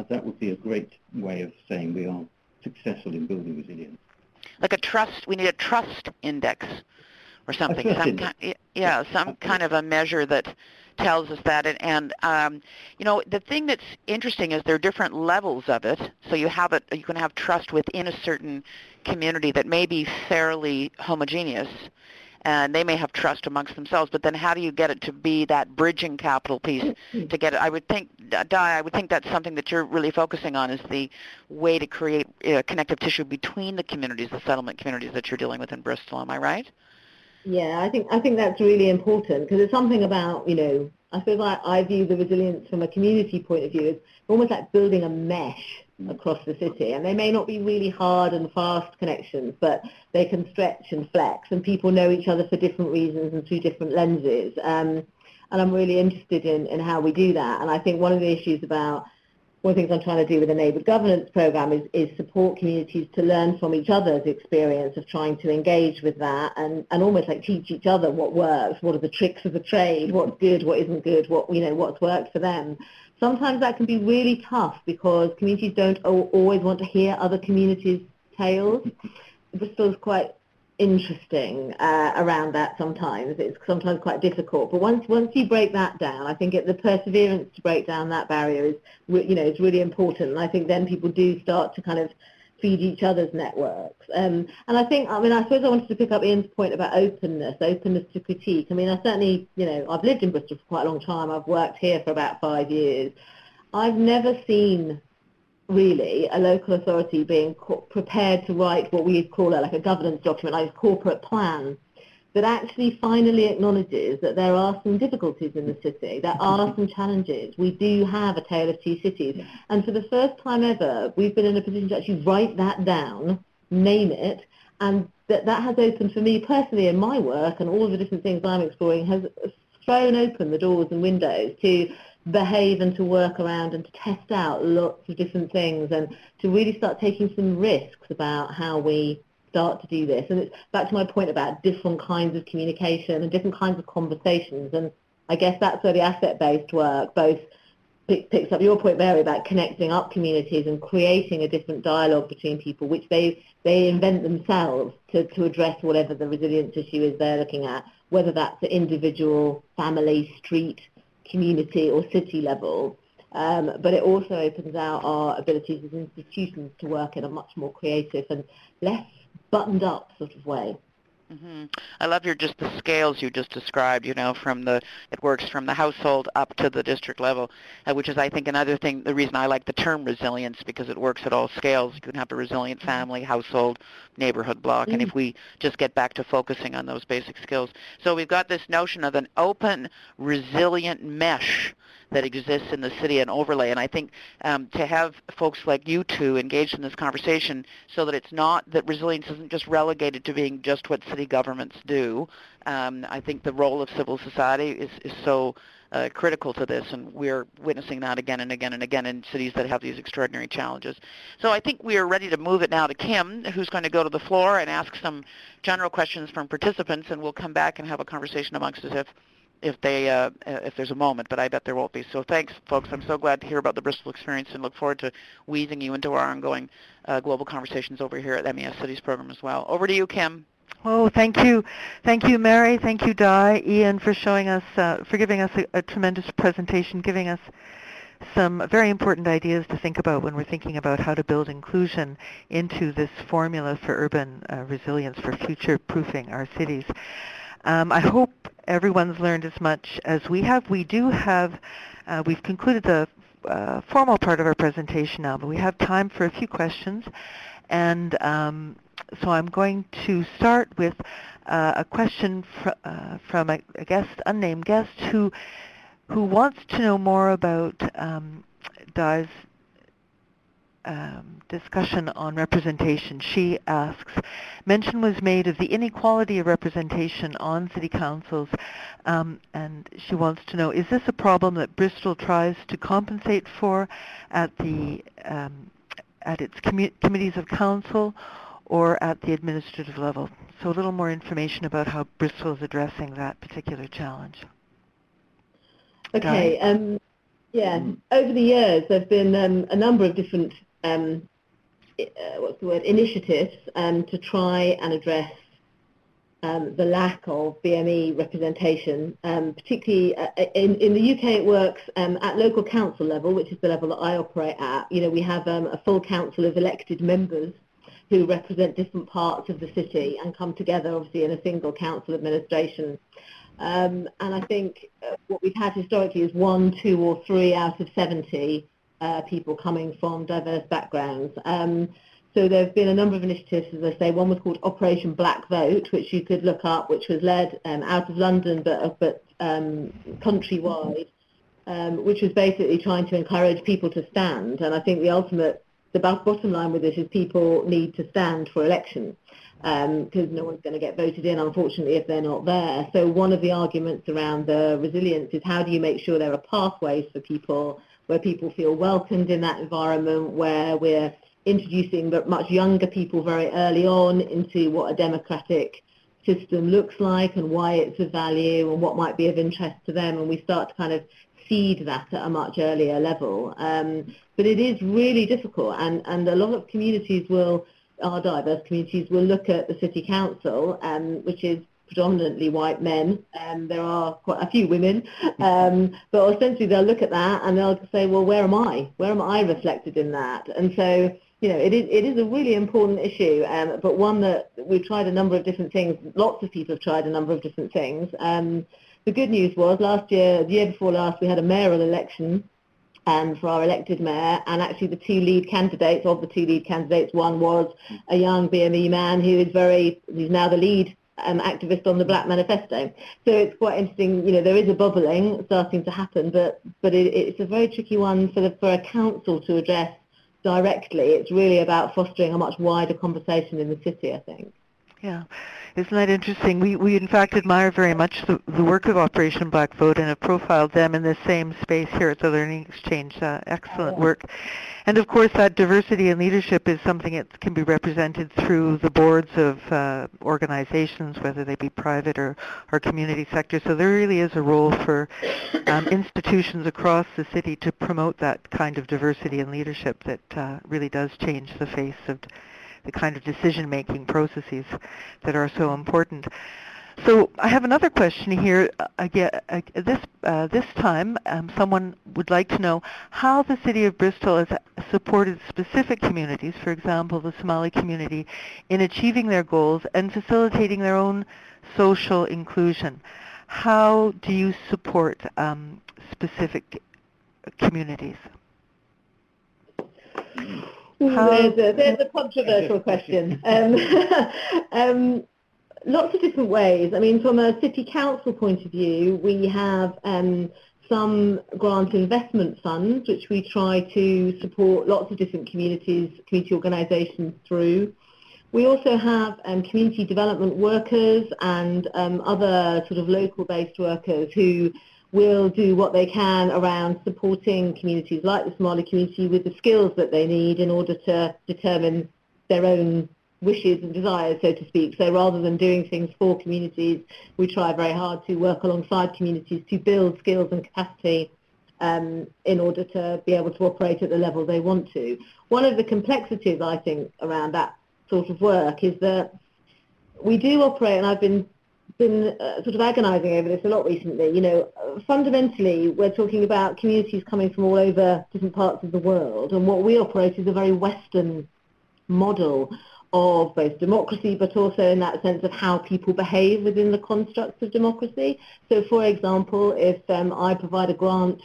that would be a great way of saying we are successful in building resilience. Like a trust, we need a trust index or something. Some kind of a measure that tells us that. And the thing that's interesting is there are different levels of it. So you can have trust within a certain community that may be fairly homogeneous, and they may have trust amongst themselves, but then how do you get it to be that bridging capital piece to get it? I would think, Di, that's something that you're really focusing on, is the way to create connective tissue between the communities, the settlement communities that you're dealing with in Bristol. Am I right? Yeah, I think that's really important, because it's something about, I feel like I view the resilience from a community point of view as almost like building a mesh across the city, and they may not be really hard and fast connections, but they can stretch and flex, and people know each other for different reasons and through different lenses, and I'm really interested in how we do that. And I think one of the things I'm trying to do with the neighbourhood governance programme is support communities to learn from each other's experience of trying to engage with that, and almost like teach each other what works, what are the tricks of the trade, what's good, what isn't good, what's worked for them. Sometimes that can be really tough because communities don't always want to hear other communities' tales. Bristol's quite interesting around that sometimes. It's sometimes quite difficult. But once you break that down, I think the perseverance to break down that barrier is really important. And I think then people do start to kind of feed each other's networks. And I suppose I wanted to pick up Ian's point about openness to critique. I certainly, I've lived in Bristol for quite a long time. I've worked here for about 5 years. I've never seen really a local authority being prepared to write what we call like a governance document, like a corporate plan, that actually finally acknowledges that there are some difficulties in the city, there are some challenges. We do have a tale of two cities. And for the first time ever, we've been in a position to actually write that down, name it, and that has opened for me personally in my work, and all of the different things I'm exploring has thrown open the doors and windows to behave and to work around and to test out lots of different things, and to really start taking some risks about how we start to do this. And it's back to my point about different kinds of communication and different kinds of conversations, and I guess that's where the asset-based work both picks up your point, Mary, about connecting up communities and creating a different dialogue between people, which they invent themselves to address whatever the resilience issue is they're looking at, whether that's at individual, family, street, community or city level. But it also opens out our abilities as institutions to work in a much more creative and less buttoned up sort of way. Mm-hmm. I love the scales you just described, it works from the household up to the district level, which is, I think, another thing, the reason I like the term resilience, because it works at all scales. You can have a resilient family, household, neighborhood, block, and if we just get back to focusing on those basic skills. So we've got this notion of an open, resilient mesh that exists in the city, and overlay. And I think to have folks like you two engaged in this conversation, so that it's not that resilience isn't just relegated to being just what city governments do. I think the role of civil society is so critical to this, and we're witnessing that again and again and again in cities that have these extraordinary challenges. So I think we are ready to move it now to Kim, who's going to go to the floor and ask some general questions from participants, and we'll come back and have a conversation amongst us if there's a moment, but I bet there won't be. So thanks, folks. I'm so glad to hear about the Bristol experience, and look forward to weaving you into our ongoing global conversations over here at MES Cities program as well. Over to you, Kim. Oh, thank you, Mary. Thank you, Di, Ian, for showing us, for giving us a tremendous presentation, giving us some very important ideas to think about when we're thinking about how to build inclusion into this formula for urban resilience, for future-proofing our cities. I hope everyone's learned as much as we have. We do have, we've concluded the formal part of our presentation now, but we have time for a few questions. And so I'm going to start with a question from a guest, unnamed guest, who wants to know more about Di's discussion on representation. She asks, mention was made of the inequality of representation on city councils, and she wants to know, is this a problem that Bristol tries to compensate for at its committees of council or at the administrative level? So a little more information about how Bristol is addressing that particular challenge. Okay, over the years there have been a number of different initiatives to try and address the lack of BME representation, particularly in the UK. It works at local council level, which is the level that I operate at. We have a full council of elected members who represent different parts of the city and come together, obviously, in a single council administration. And I think what we've had historically is 1, 2 or 3 out of 70 people coming from diverse backgrounds. So there have been a number of initiatives, as I say. One was called Operation Black Vote, which you could look up, which was led out of London but countrywide, which was basically trying to encourage people to stand. And I think the bottom line with this is people need to stand for election, because no one's going to get voted in, unfortunately, if they're not there. So one of the arguments around the resilience is, how do you make sure there are pathways for people, where people feel welcomed in that environment, where we're introducing much younger people very early on into what a democratic system looks like and why it's of value and what might be of interest to them, and we start to kind of seed that at a much earlier level. But it is really difficult, and a lot of communities our diverse communities will look at the city council, which is predominantly white men, and there are quite a few women, but essentially they'll look at that and they'll say, well, where am I reflected in that? And so it is a really important issue, but one that we've tried a number of different things. Lots of people have tried a number of different things. The good news was the year before last, we had a mayoral election for our elected mayor, and actually the two lead candidates, one was a young BME man who's now the lead activist on the Black Manifesto. So it's quite interesting. There is a bubbling starting to happen, but it's a very tricky one for a council to address directly. It's really about fostering a much wider conversation in the city, I think. Yeah, isn't that interesting? We in fact admire very much the work of Operation Black Vote and have profiled them in the same space here at the Learning Exchange. Excellent work. And of course that diversity in leadership is something that can be represented through the boards of organizations, whether they be private or community sector. So there really is a role for institutions across the city to promote that kind of diversity in leadership that really does change the face of the kind of decision-making processes that are so important. So I have another question here. This time, someone would like to know how the City of Bristol has supported specific communities, for example, the Somali community, in achieving their goals and facilitating their own social inclusion. How do you support specific communities? There's a controversial question. Lots of different ways. I mean, from a city council point of view, we have some grant investment funds, which we try to support lots of different community organisations through. We also have community development workers and other sort of local-based workers who will do what they can around supporting communities like the Somali community with the skills that they need in order to determine their own wishes and desires, so to speak. So rather than doing things for communities, we try very hard to work alongside communities to build skills and capacity in order to be able to operate at the level they want to. One of the complexities, I think, around that sort of work is that we do operate, and I've been sort of agonising over this a lot recently. You know, fundamentally, we're talking about communities coming from all over different parts of the world, and what we operate is a very Western model of both democracy, but also in that sense of how people behave within the constructs of democracy. So, for example, if I provide a grant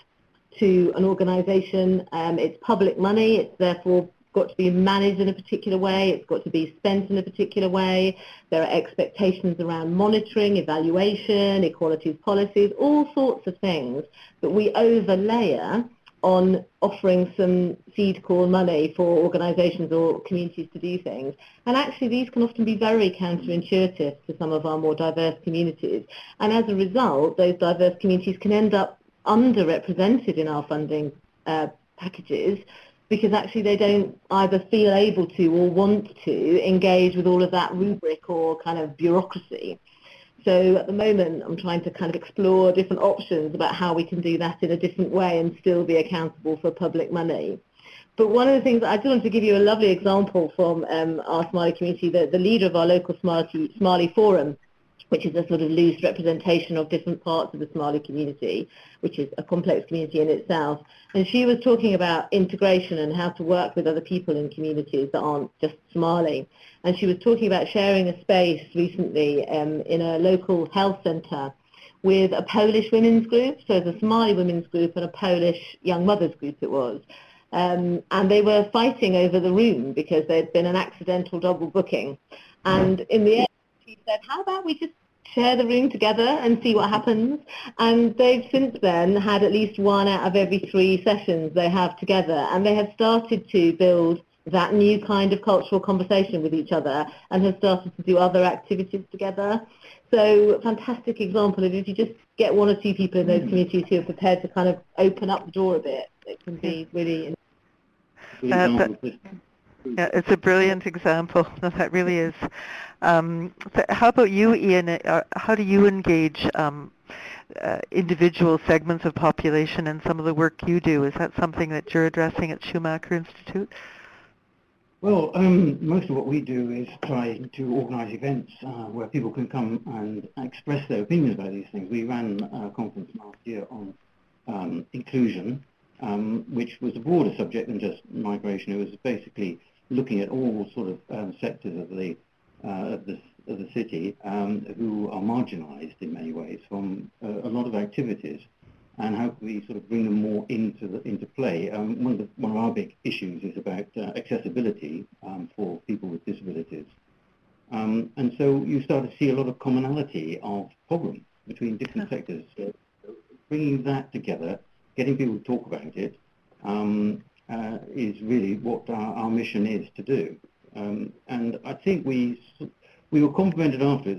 to an organisation, it's public money, it's therefore got to be managed in a particular way, it's got to be spent in a particular way. There are expectations around monitoring, evaluation, equalities policies, all sorts of things that we overlayer on offering some seed call money for organisations or communities to do things. And actually these can often be very counterintuitive to some of our more diverse communities. And as a result, those diverse communities can end up underrepresented in our funding packages, because actually they don't either feel able to or want to engage with all of that rubric or kind of bureaucracy. So at the moment, I'm trying to kind of explore different options about how we can do that in a different way and still be accountable for public money. But one of the things, I just want to give you a lovely example from our Somali community, the leader of our local Somali forum, which is a sort of loose representation of different parts of the Somali community, which is a complex community in itself. And she was talking about integration and how to work with other people in communities that aren't just Somali. And she was talking about sharing a space recently in a local health centre with a Polish women's group, so the Somali women's group and a Polish young mothers group it was. And they were fighting over the room because there'd been an accidental double booking. And in the end, she said, how about we just share the room together and see what happens? And they've since then had at least one out of every 3 sessions they have together, and they have started to build that new kind of cultural conversation with each other and have started to do other activities together. So fantastic example of if you just get 1 or 2 people in those communities who are prepared to kind of open up the door a bit, it can be really yeah, it's a brilliant example. No, that really is. How about you, Ian? How do you engage individual segments of population in some of the work you do? Is that something that you're addressing at Schumacher Institute? Well, most of what we do is try to organise events where people can come and express their opinions about these things. We ran a conference last year on inclusion, which was a broader subject than just migration. It was basically looking at all sort of sectors of the city who are marginalised in many ways from a lot of activities, and how can we sort of bring them more into play. One of our big issues is about accessibility for people with disabilities, and so you start to see a lot of commonality of problem between different sectors. So bringing that together, getting people to talk about it, is really what our mission is to do. And I think we we were complimented after.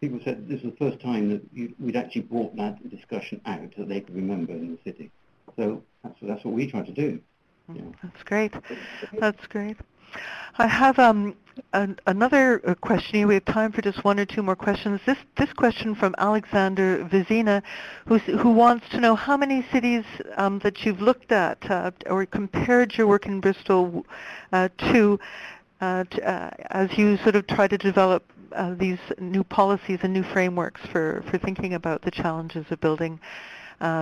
People said this was the first time that we'd actually brought that discussion out that they could remember in the city. So that's what we try to do. Yeah. That's great. That's great. I have another question here. We have time for just one or two more questions. This question from Alexander Vizina, who wants to know how many cities that you've looked at or compared your work in Bristol to as you sort of try to develop these new policies and new frameworks for thinking about the challenges of building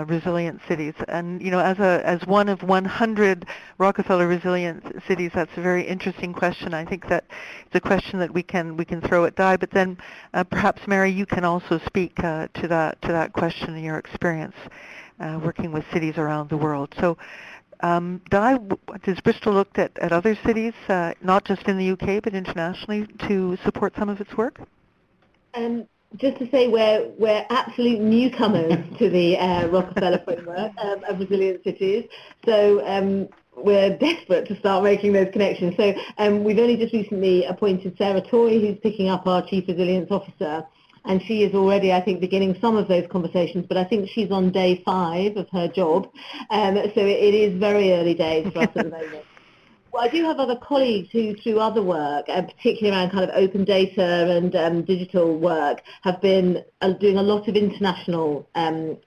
resilient cities. And as one of 100 Rockefeller resilient cities, that's a very interesting question. I think that it's a question that we can throw at Di, but then perhaps Mary, you can also speak to that question in your experience working with cities around the world. So Di, has Bristol looked at other cities, not just in the UK but internationally, to support some of its work? Just to say we're absolute newcomers to the Rockefeller framework of resilient cities, so we're desperate to start making those connections. So we've only just recently appointed Sarah Toy, who's picking up our Chief Resilience Officer, and she is already, I think, beginning some of those conversations, but I think she's on day 5 of her job, so it is very early days for us at the moment. Well, I do have other colleagues who, through other work, particularly around kind of open data and digital work, have been doing a lot of international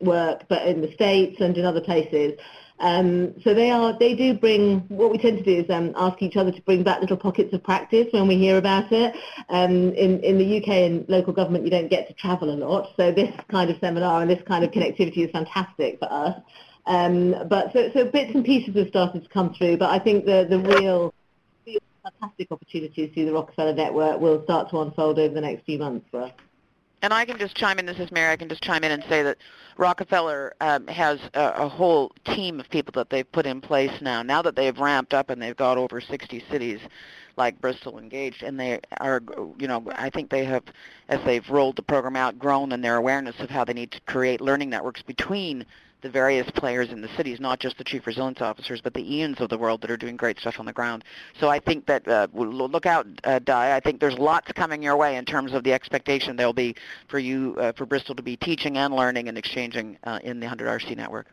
work, but in the States and in other places. So they do bring, what we tend to do is ask each other to bring back little pockets of practice when we hear about it. In the UK and local government, you don't get to travel a lot, so this kind of seminar and this kind of connectivity is fantastic for us. But so bits and pieces have started to come through, but I think the real fantastic opportunities through the Rockefeller network will start to unfold over the next few months for us. And I can just chime in, this is Mary, I can just chime in and say that Rockefeller has a whole team of people that they've put in place now that they've ramped up and they've got over 60 cities like Bristol engaged, and they are, I think they have, as they've rolled the program out, grown in their awareness of how they need to create learning networks between the various players in the cities, not just the chief resilience officers, but the Ians of the world that are doing great stuff on the ground. So I think that, look out, Di, I think there's lots coming your way in terms of the expectation there'll be for you, for Bristol to be teaching and learning and exchanging in the 100RC network.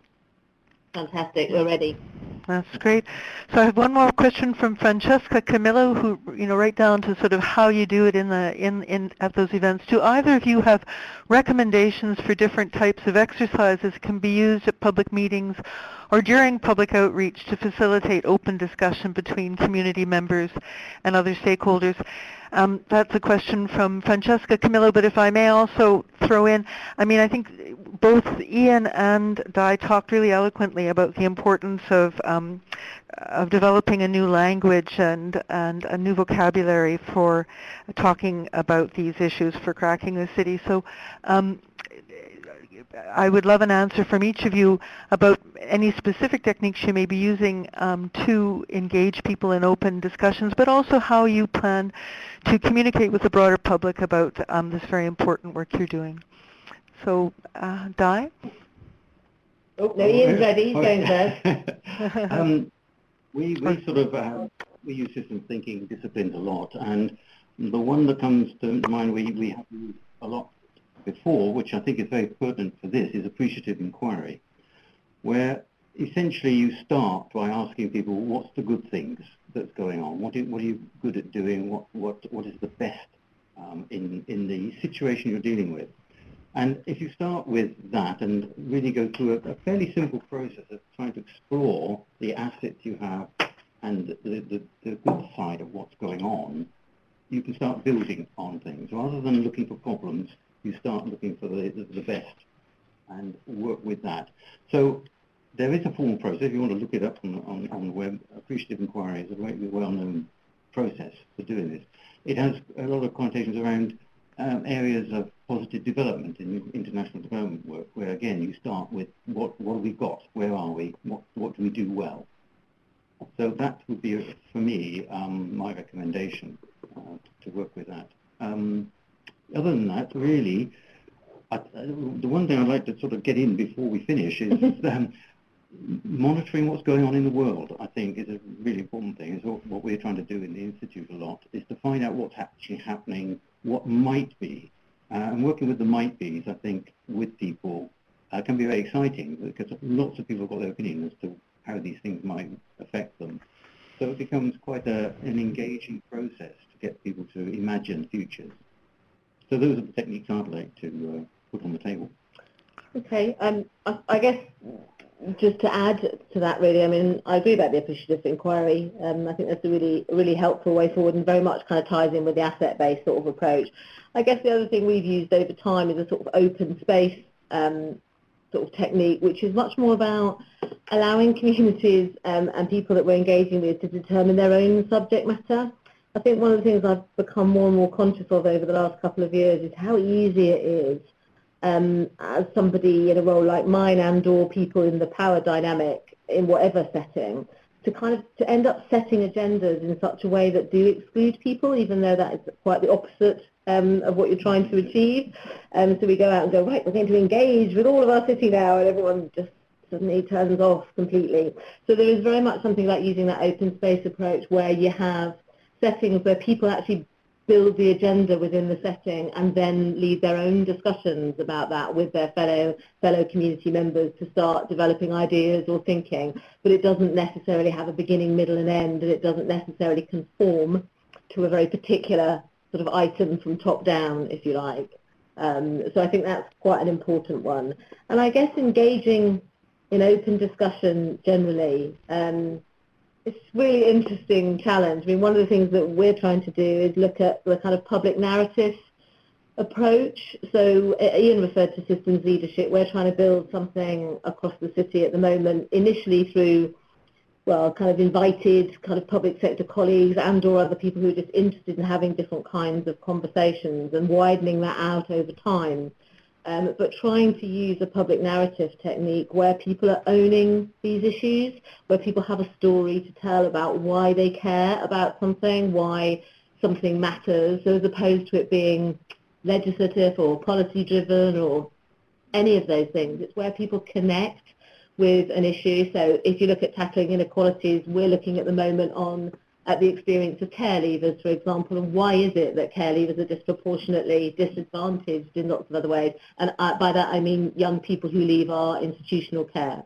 Fantastic, we're ready. That's great. So I have one more question from Francesca Camillo, who, right down to sort of how you do it at those events. Do either of you have recommendations for different types of exercises can be used at public meetings or during public outreach to facilitate open discussion between community members and other stakeholders? That's a question from Francesca Camillo, but if I may also throw in, I think both Ian and Di talked really eloquently about the importance of developing a new language and a new vocabulary for talking about these issues, for cracking the city. So I would love an answer from each of you about any specific techniques you may be using to engage people in open discussions, but also how you plan to communicate with the broader public about this very important work you're doing. So, Di? Oh, no, Ian's ready. He's going first. We sort of we use systems thinking disciplines a lot, and the one that comes to mind we have used a lot before, which I think is very pertinent for this, is appreciative inquiry, where essentially you start by asking people, what's the good things that's going on? What are you good at doing? What is the best in the situation you're dealing with? And if you start with that and really go through a fairly simple process of trying to explore the assets you have and the good side of what's going on, you can start building on things. Rather than looking for problems, you start looking for the best and work with that. So there is a formal process. If you want to look it up on the web, appreciative inquiry is a very well-known process for doing this. It has a lot of connotations around areas of positive development in international development work, where again you start with what have we got, where are we, what do we do well. So that would be, for me, my recommendation to work with that. Other than that, really, the one thing I'd like to sort of get in before we finish is monitoring what's going on in the world. I think is a really important thing. Is what we're trying to do in the Institute a lot, is to find out what's actually happening what might be. And working with the might be's, I think, with people can be very exciting because lots of people have got their opinion as to how these things might affect them. So it becomes quite an engaging process to get people to imagine futures. So those are the techniques I'd like to put on the table. Okay, I guess just to add to that, really, I mean, I agree about the appreciative inquiry. I think that's a really helpful way forward and very much kind of ties in with the asset-based sort of approach. I guess the other thing we've used over time is a sort of open space sort of technique, which is much more about allowing communities and people that we're engaging with to determine their own subject matter. I think one of the things I've become more and more conscious of over the last couple of years is how easy it is as somebody in a role like mine and or people in the power dynamic in whatever setting to end up setting agendas in such a way that do exclude people, even though that is quite the opposite of what you're trying to achieve. So we go out and go, right, we're going to engage with all of our city now, and everyone just suddenly turns off completely. So there is very much something like using that open space approach where you have settings where people actually build the agenda within the setting and then lead their own discussions about that with their fellow community members to start developing ideas or thinking, but it doesn't necessarily have a beginning, middle and end, and it doesn't necessarily conform to a very particular sort of item from top down, if you like. So I think that's quite an important one. And I guess engaging in open discussion generally, it's a really interesting challenge. I mean, one of the things that we're trying to do is look at the kind of public narrative approach. So Ian referred to systems leadership. We're trying to build something across the city at the moment, initially through, well, kind of invited kind of public sector colleagues and or other people who are just interested in having different kinds of conversations and widening that out over time. But trying to use a public narrative technique where people are owning these issues, where people have a story to tell about why they care about something, why something matters, so as opposed to it being legislative or policy driven or any of those things. It's where people connect with an issue. So if you look at tackling inequalities, we're looking at the moment at the experience of care leavers, for example, and why is it that care leavers are disproportionately disadvantaged in lots of other ways? And by that I mean young people who leave our institutional care.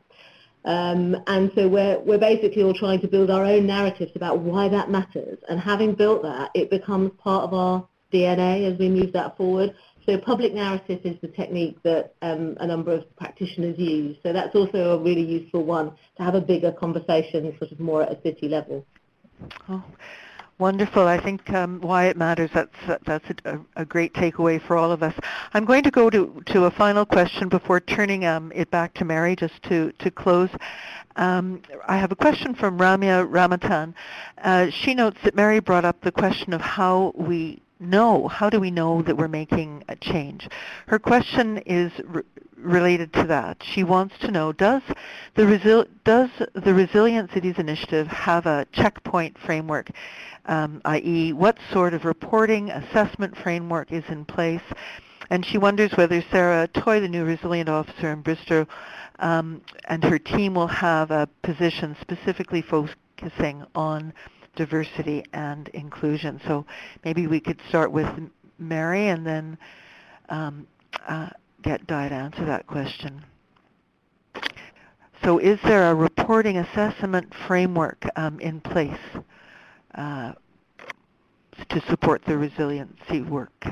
And so we're basically all trying to build our own narratives about why that matters. And having built that, it becomes part of our DNA as we move that forward. So public narrative is the technique that a number of practitioners use. So that's also a really useful one to have a bigger conversation sort of more at a city level. Oh, wonderful. I think why it matters, that's a great takeaway for all of us. I'm going to go to a final question before turning it back to Mary just to close. I have a question from Ramya Ramatan. She notes that Mary brought up the question of how do we know that we're making a change? Her question is related to that. She wants to know, does the Resilient Cities Initiative have a checkpoint framework, i.e. what sort of reporting assessment framework is in place? And she wonders whether Sarah Toy, the new Resilient Officer in Bristol, and her team will have a position specifically focusing on diversity and inclusion. So maybe we could start with Mary and then get Di to answer that question. So is there a reporting assessment framework in place to support the resiliency work?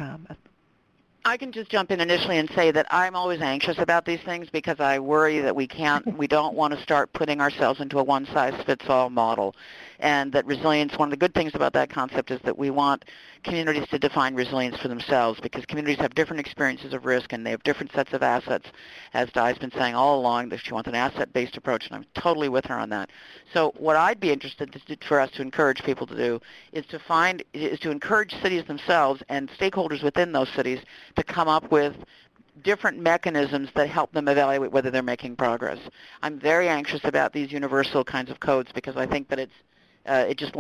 I can just jump in initially and say that I'm always anxious about these things because I worry that we don't want to start putting ourselves into a one-size-fits-all model. And that resilience, one of the good things about that concept is that we want communities to define resilience for themselves because communities have different experiences of risk and they have different sets of assets, as Di's been saying all along, that she wants an asset-based approach, and I'm totally with her on that. So what I'd be interested for us to encourage people to do is to encourage cities themselves and stakeholders within those cities to come up with different mechanisms that help them evaluate whether they're making progress. I'm very anxious about these universal kinds of codes because I think that it's it just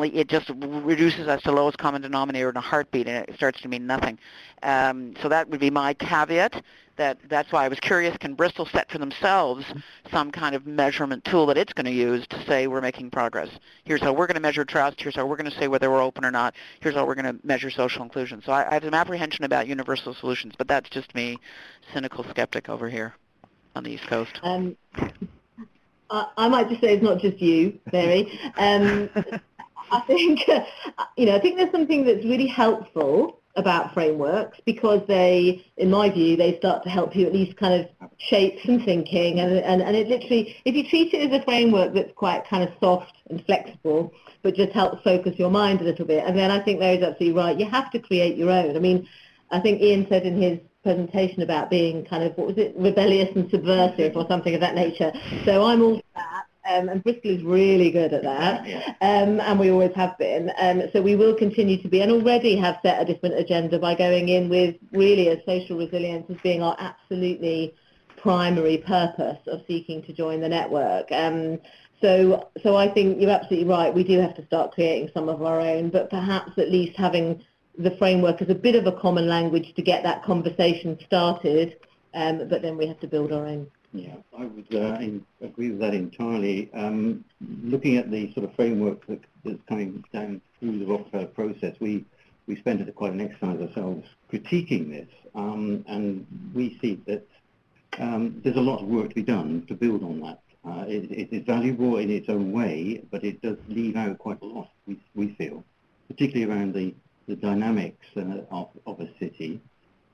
reduces us to lowest common denominator in a heartbeat, and it starts to mean nothing. So that would be my caveat. That's why I was curious, can Bristol set for themselves some kind of measurement tool that it's going to use to say we're making progress? Here's how we're going to measure trust. Here's how we're going to say whether we're open or not. Here's how we're going to measure social inclusion. So I have some apprehension about universal solutions, but that's just me, cynical skeptic over here on the East Coast. I might just say it's not just you, Mary. I think, I think there's something that's really helpful about frameworks because they, in my view, they start to help you at least kind of shape some thinking, and it literally, if you treat it as a framework that's quite kind of soft and flexible, but just helps focus your mind a little bit, and then I think Mary's absolutely right, you have to create your own. I mean, I think Ian said in his presentation about being kind of, what was it, rebellious and subversive or something of that nature. So I'm all for that. And Bristol is really good at that, and we always have been. So we will continue to be, and already have set a different agenda by going in with really a social resilience as being our absolutely primary purpose of seeking to join the network. So I think you're absolutely right. We do have to start creating some of our own, but perhaps at least having the framework as a bit of a common language to get that conversation started, but then we have to build our own. Yeah, I would agree with that entirely. Looking at the sort of framework that's coming down through the Rockefeller process, we spent quite an exercise ourselves critiquing this, and we see that there's a lot of work to be done to build on that. It is valuable in its own way, but it does leave out quite a lot, we feel, particularly around the dynamics of a city.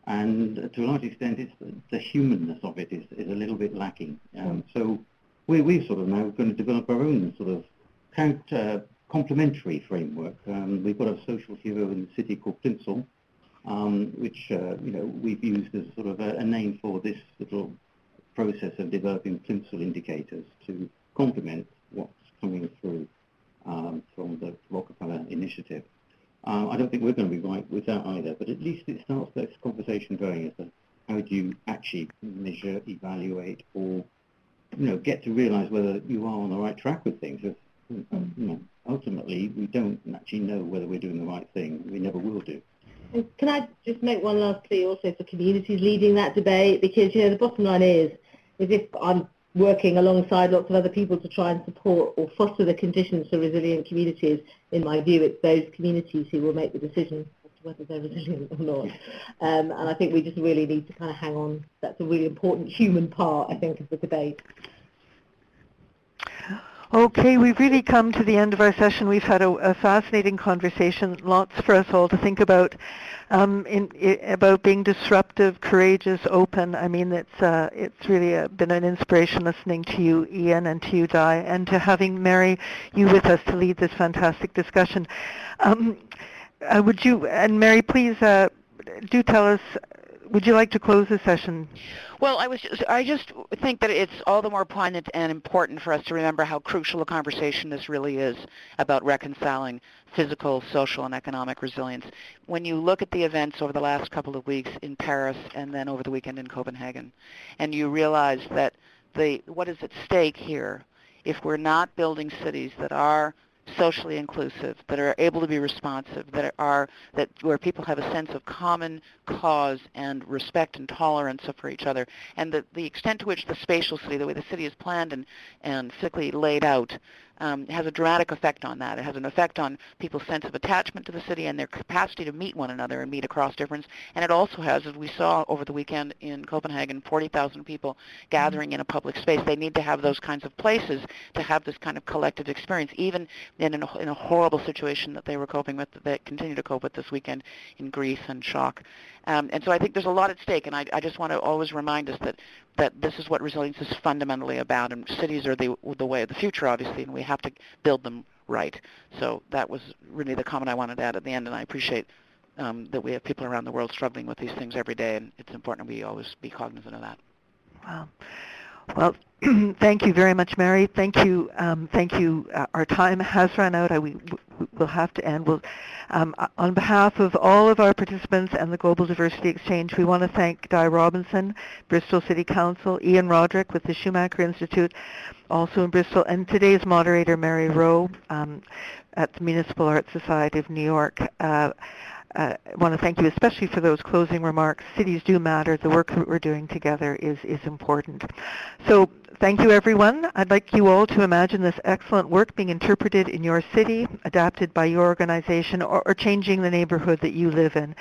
And to a large extent, it's the humanness of it is a little bit lacking. So we're sort of now going to develop our own sort of complementary framework. We've got a social hero in the city called Plimsoll, which we've used as sort of a name for this little process of developing Plimsoll indicators to complement what's coming through from the Rockefeller initiative. I don't think we're going to be right with that either, but at least it starts this conversation going as to how do you actually measure, evaluate, or get to realise whether you are on the right track with things. Ultimately, we don't actually know whether we're doing the right thing. We never will do. And can I just make one last plea also for communities leading that debate? Because the bottom line is if I'm working alongside lots of other people to try and support or foster the conditions for resilient communities, in my view, it's those communities who will make the decision as to whether they're resilient or not. And I think we just really need to kind of hang on. That's a really important human part, I think, of the debate. Okay, we've really come to the end of our session. We've had a fascinating conversation, lots for us all to think about, about being disruptive, courageous, open. I mean, it's really been an inspiration listening to you, Ian, and to you, Di, and to having Mary, you with us to lead this fantastic discussion. Would you, and Mary, please do tell us, would you like to close the session? Well, I just think that it's all the more poignant and important for us to remember how crucial a conversation this really is about reconciling physical, social, and economic resilience. When you look at the events over the last couple of weeks in Paris and then over the weekend in Copenhagen, and you realize that what is at stake here, if we're not building cities that are socially inclusive, that are able to be responsive, where people have a sense of common cause and respect and tolerance for each other, and the extent to which the spatial city, the way the city is planned and physically laid out, has a dramatic effect on that. It has an effect on people's sense of attachment to the city and their capacity to meet one another and meet across difference. And it also has, as we saw over the weekend in Copenhagen, 40,000 people gathering in a public space. They need to have those kinds of places to have this kind of collective experience, even in a horrible situation that they were coping with, that they continue to cope with this weekend in grief and shock. And so I think there's a lot at stake, and I just want to always remind us that this is what resilience is fundamentally about, and cities are the way of the future, obviously, and we have to build them right. So that was really the comment I wanted to add at the end, and I appreciate that we have people around the world struggling with these things every day, and it's important we always be cognizant of that. Wow. Well, thank you very much, Mary. Thank you. Thank you. Our time has run out. we'll have to end. On behalf of all of our participants and the Global Diversity Exchange, we want to thank Di Robinson, Bristol City Council, Ian Roderick with the Schumacher Institute, also in Bristol, and today's moderator, Mary Rowe, at the Municipal Art Society of New York. I want to thank you especially for those closing remarks. Cities do matter. The work that we're doing together is important. So thank you, everyone. I'd like you all to imagine this excellent work being interpreted in your city, adapted by your organization, or changing the neighborhood that you live in.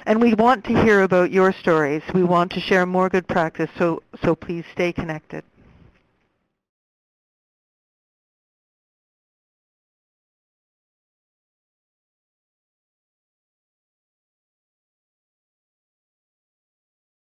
And we want to hear about your stories. We want to share more good practice, so please stay connected.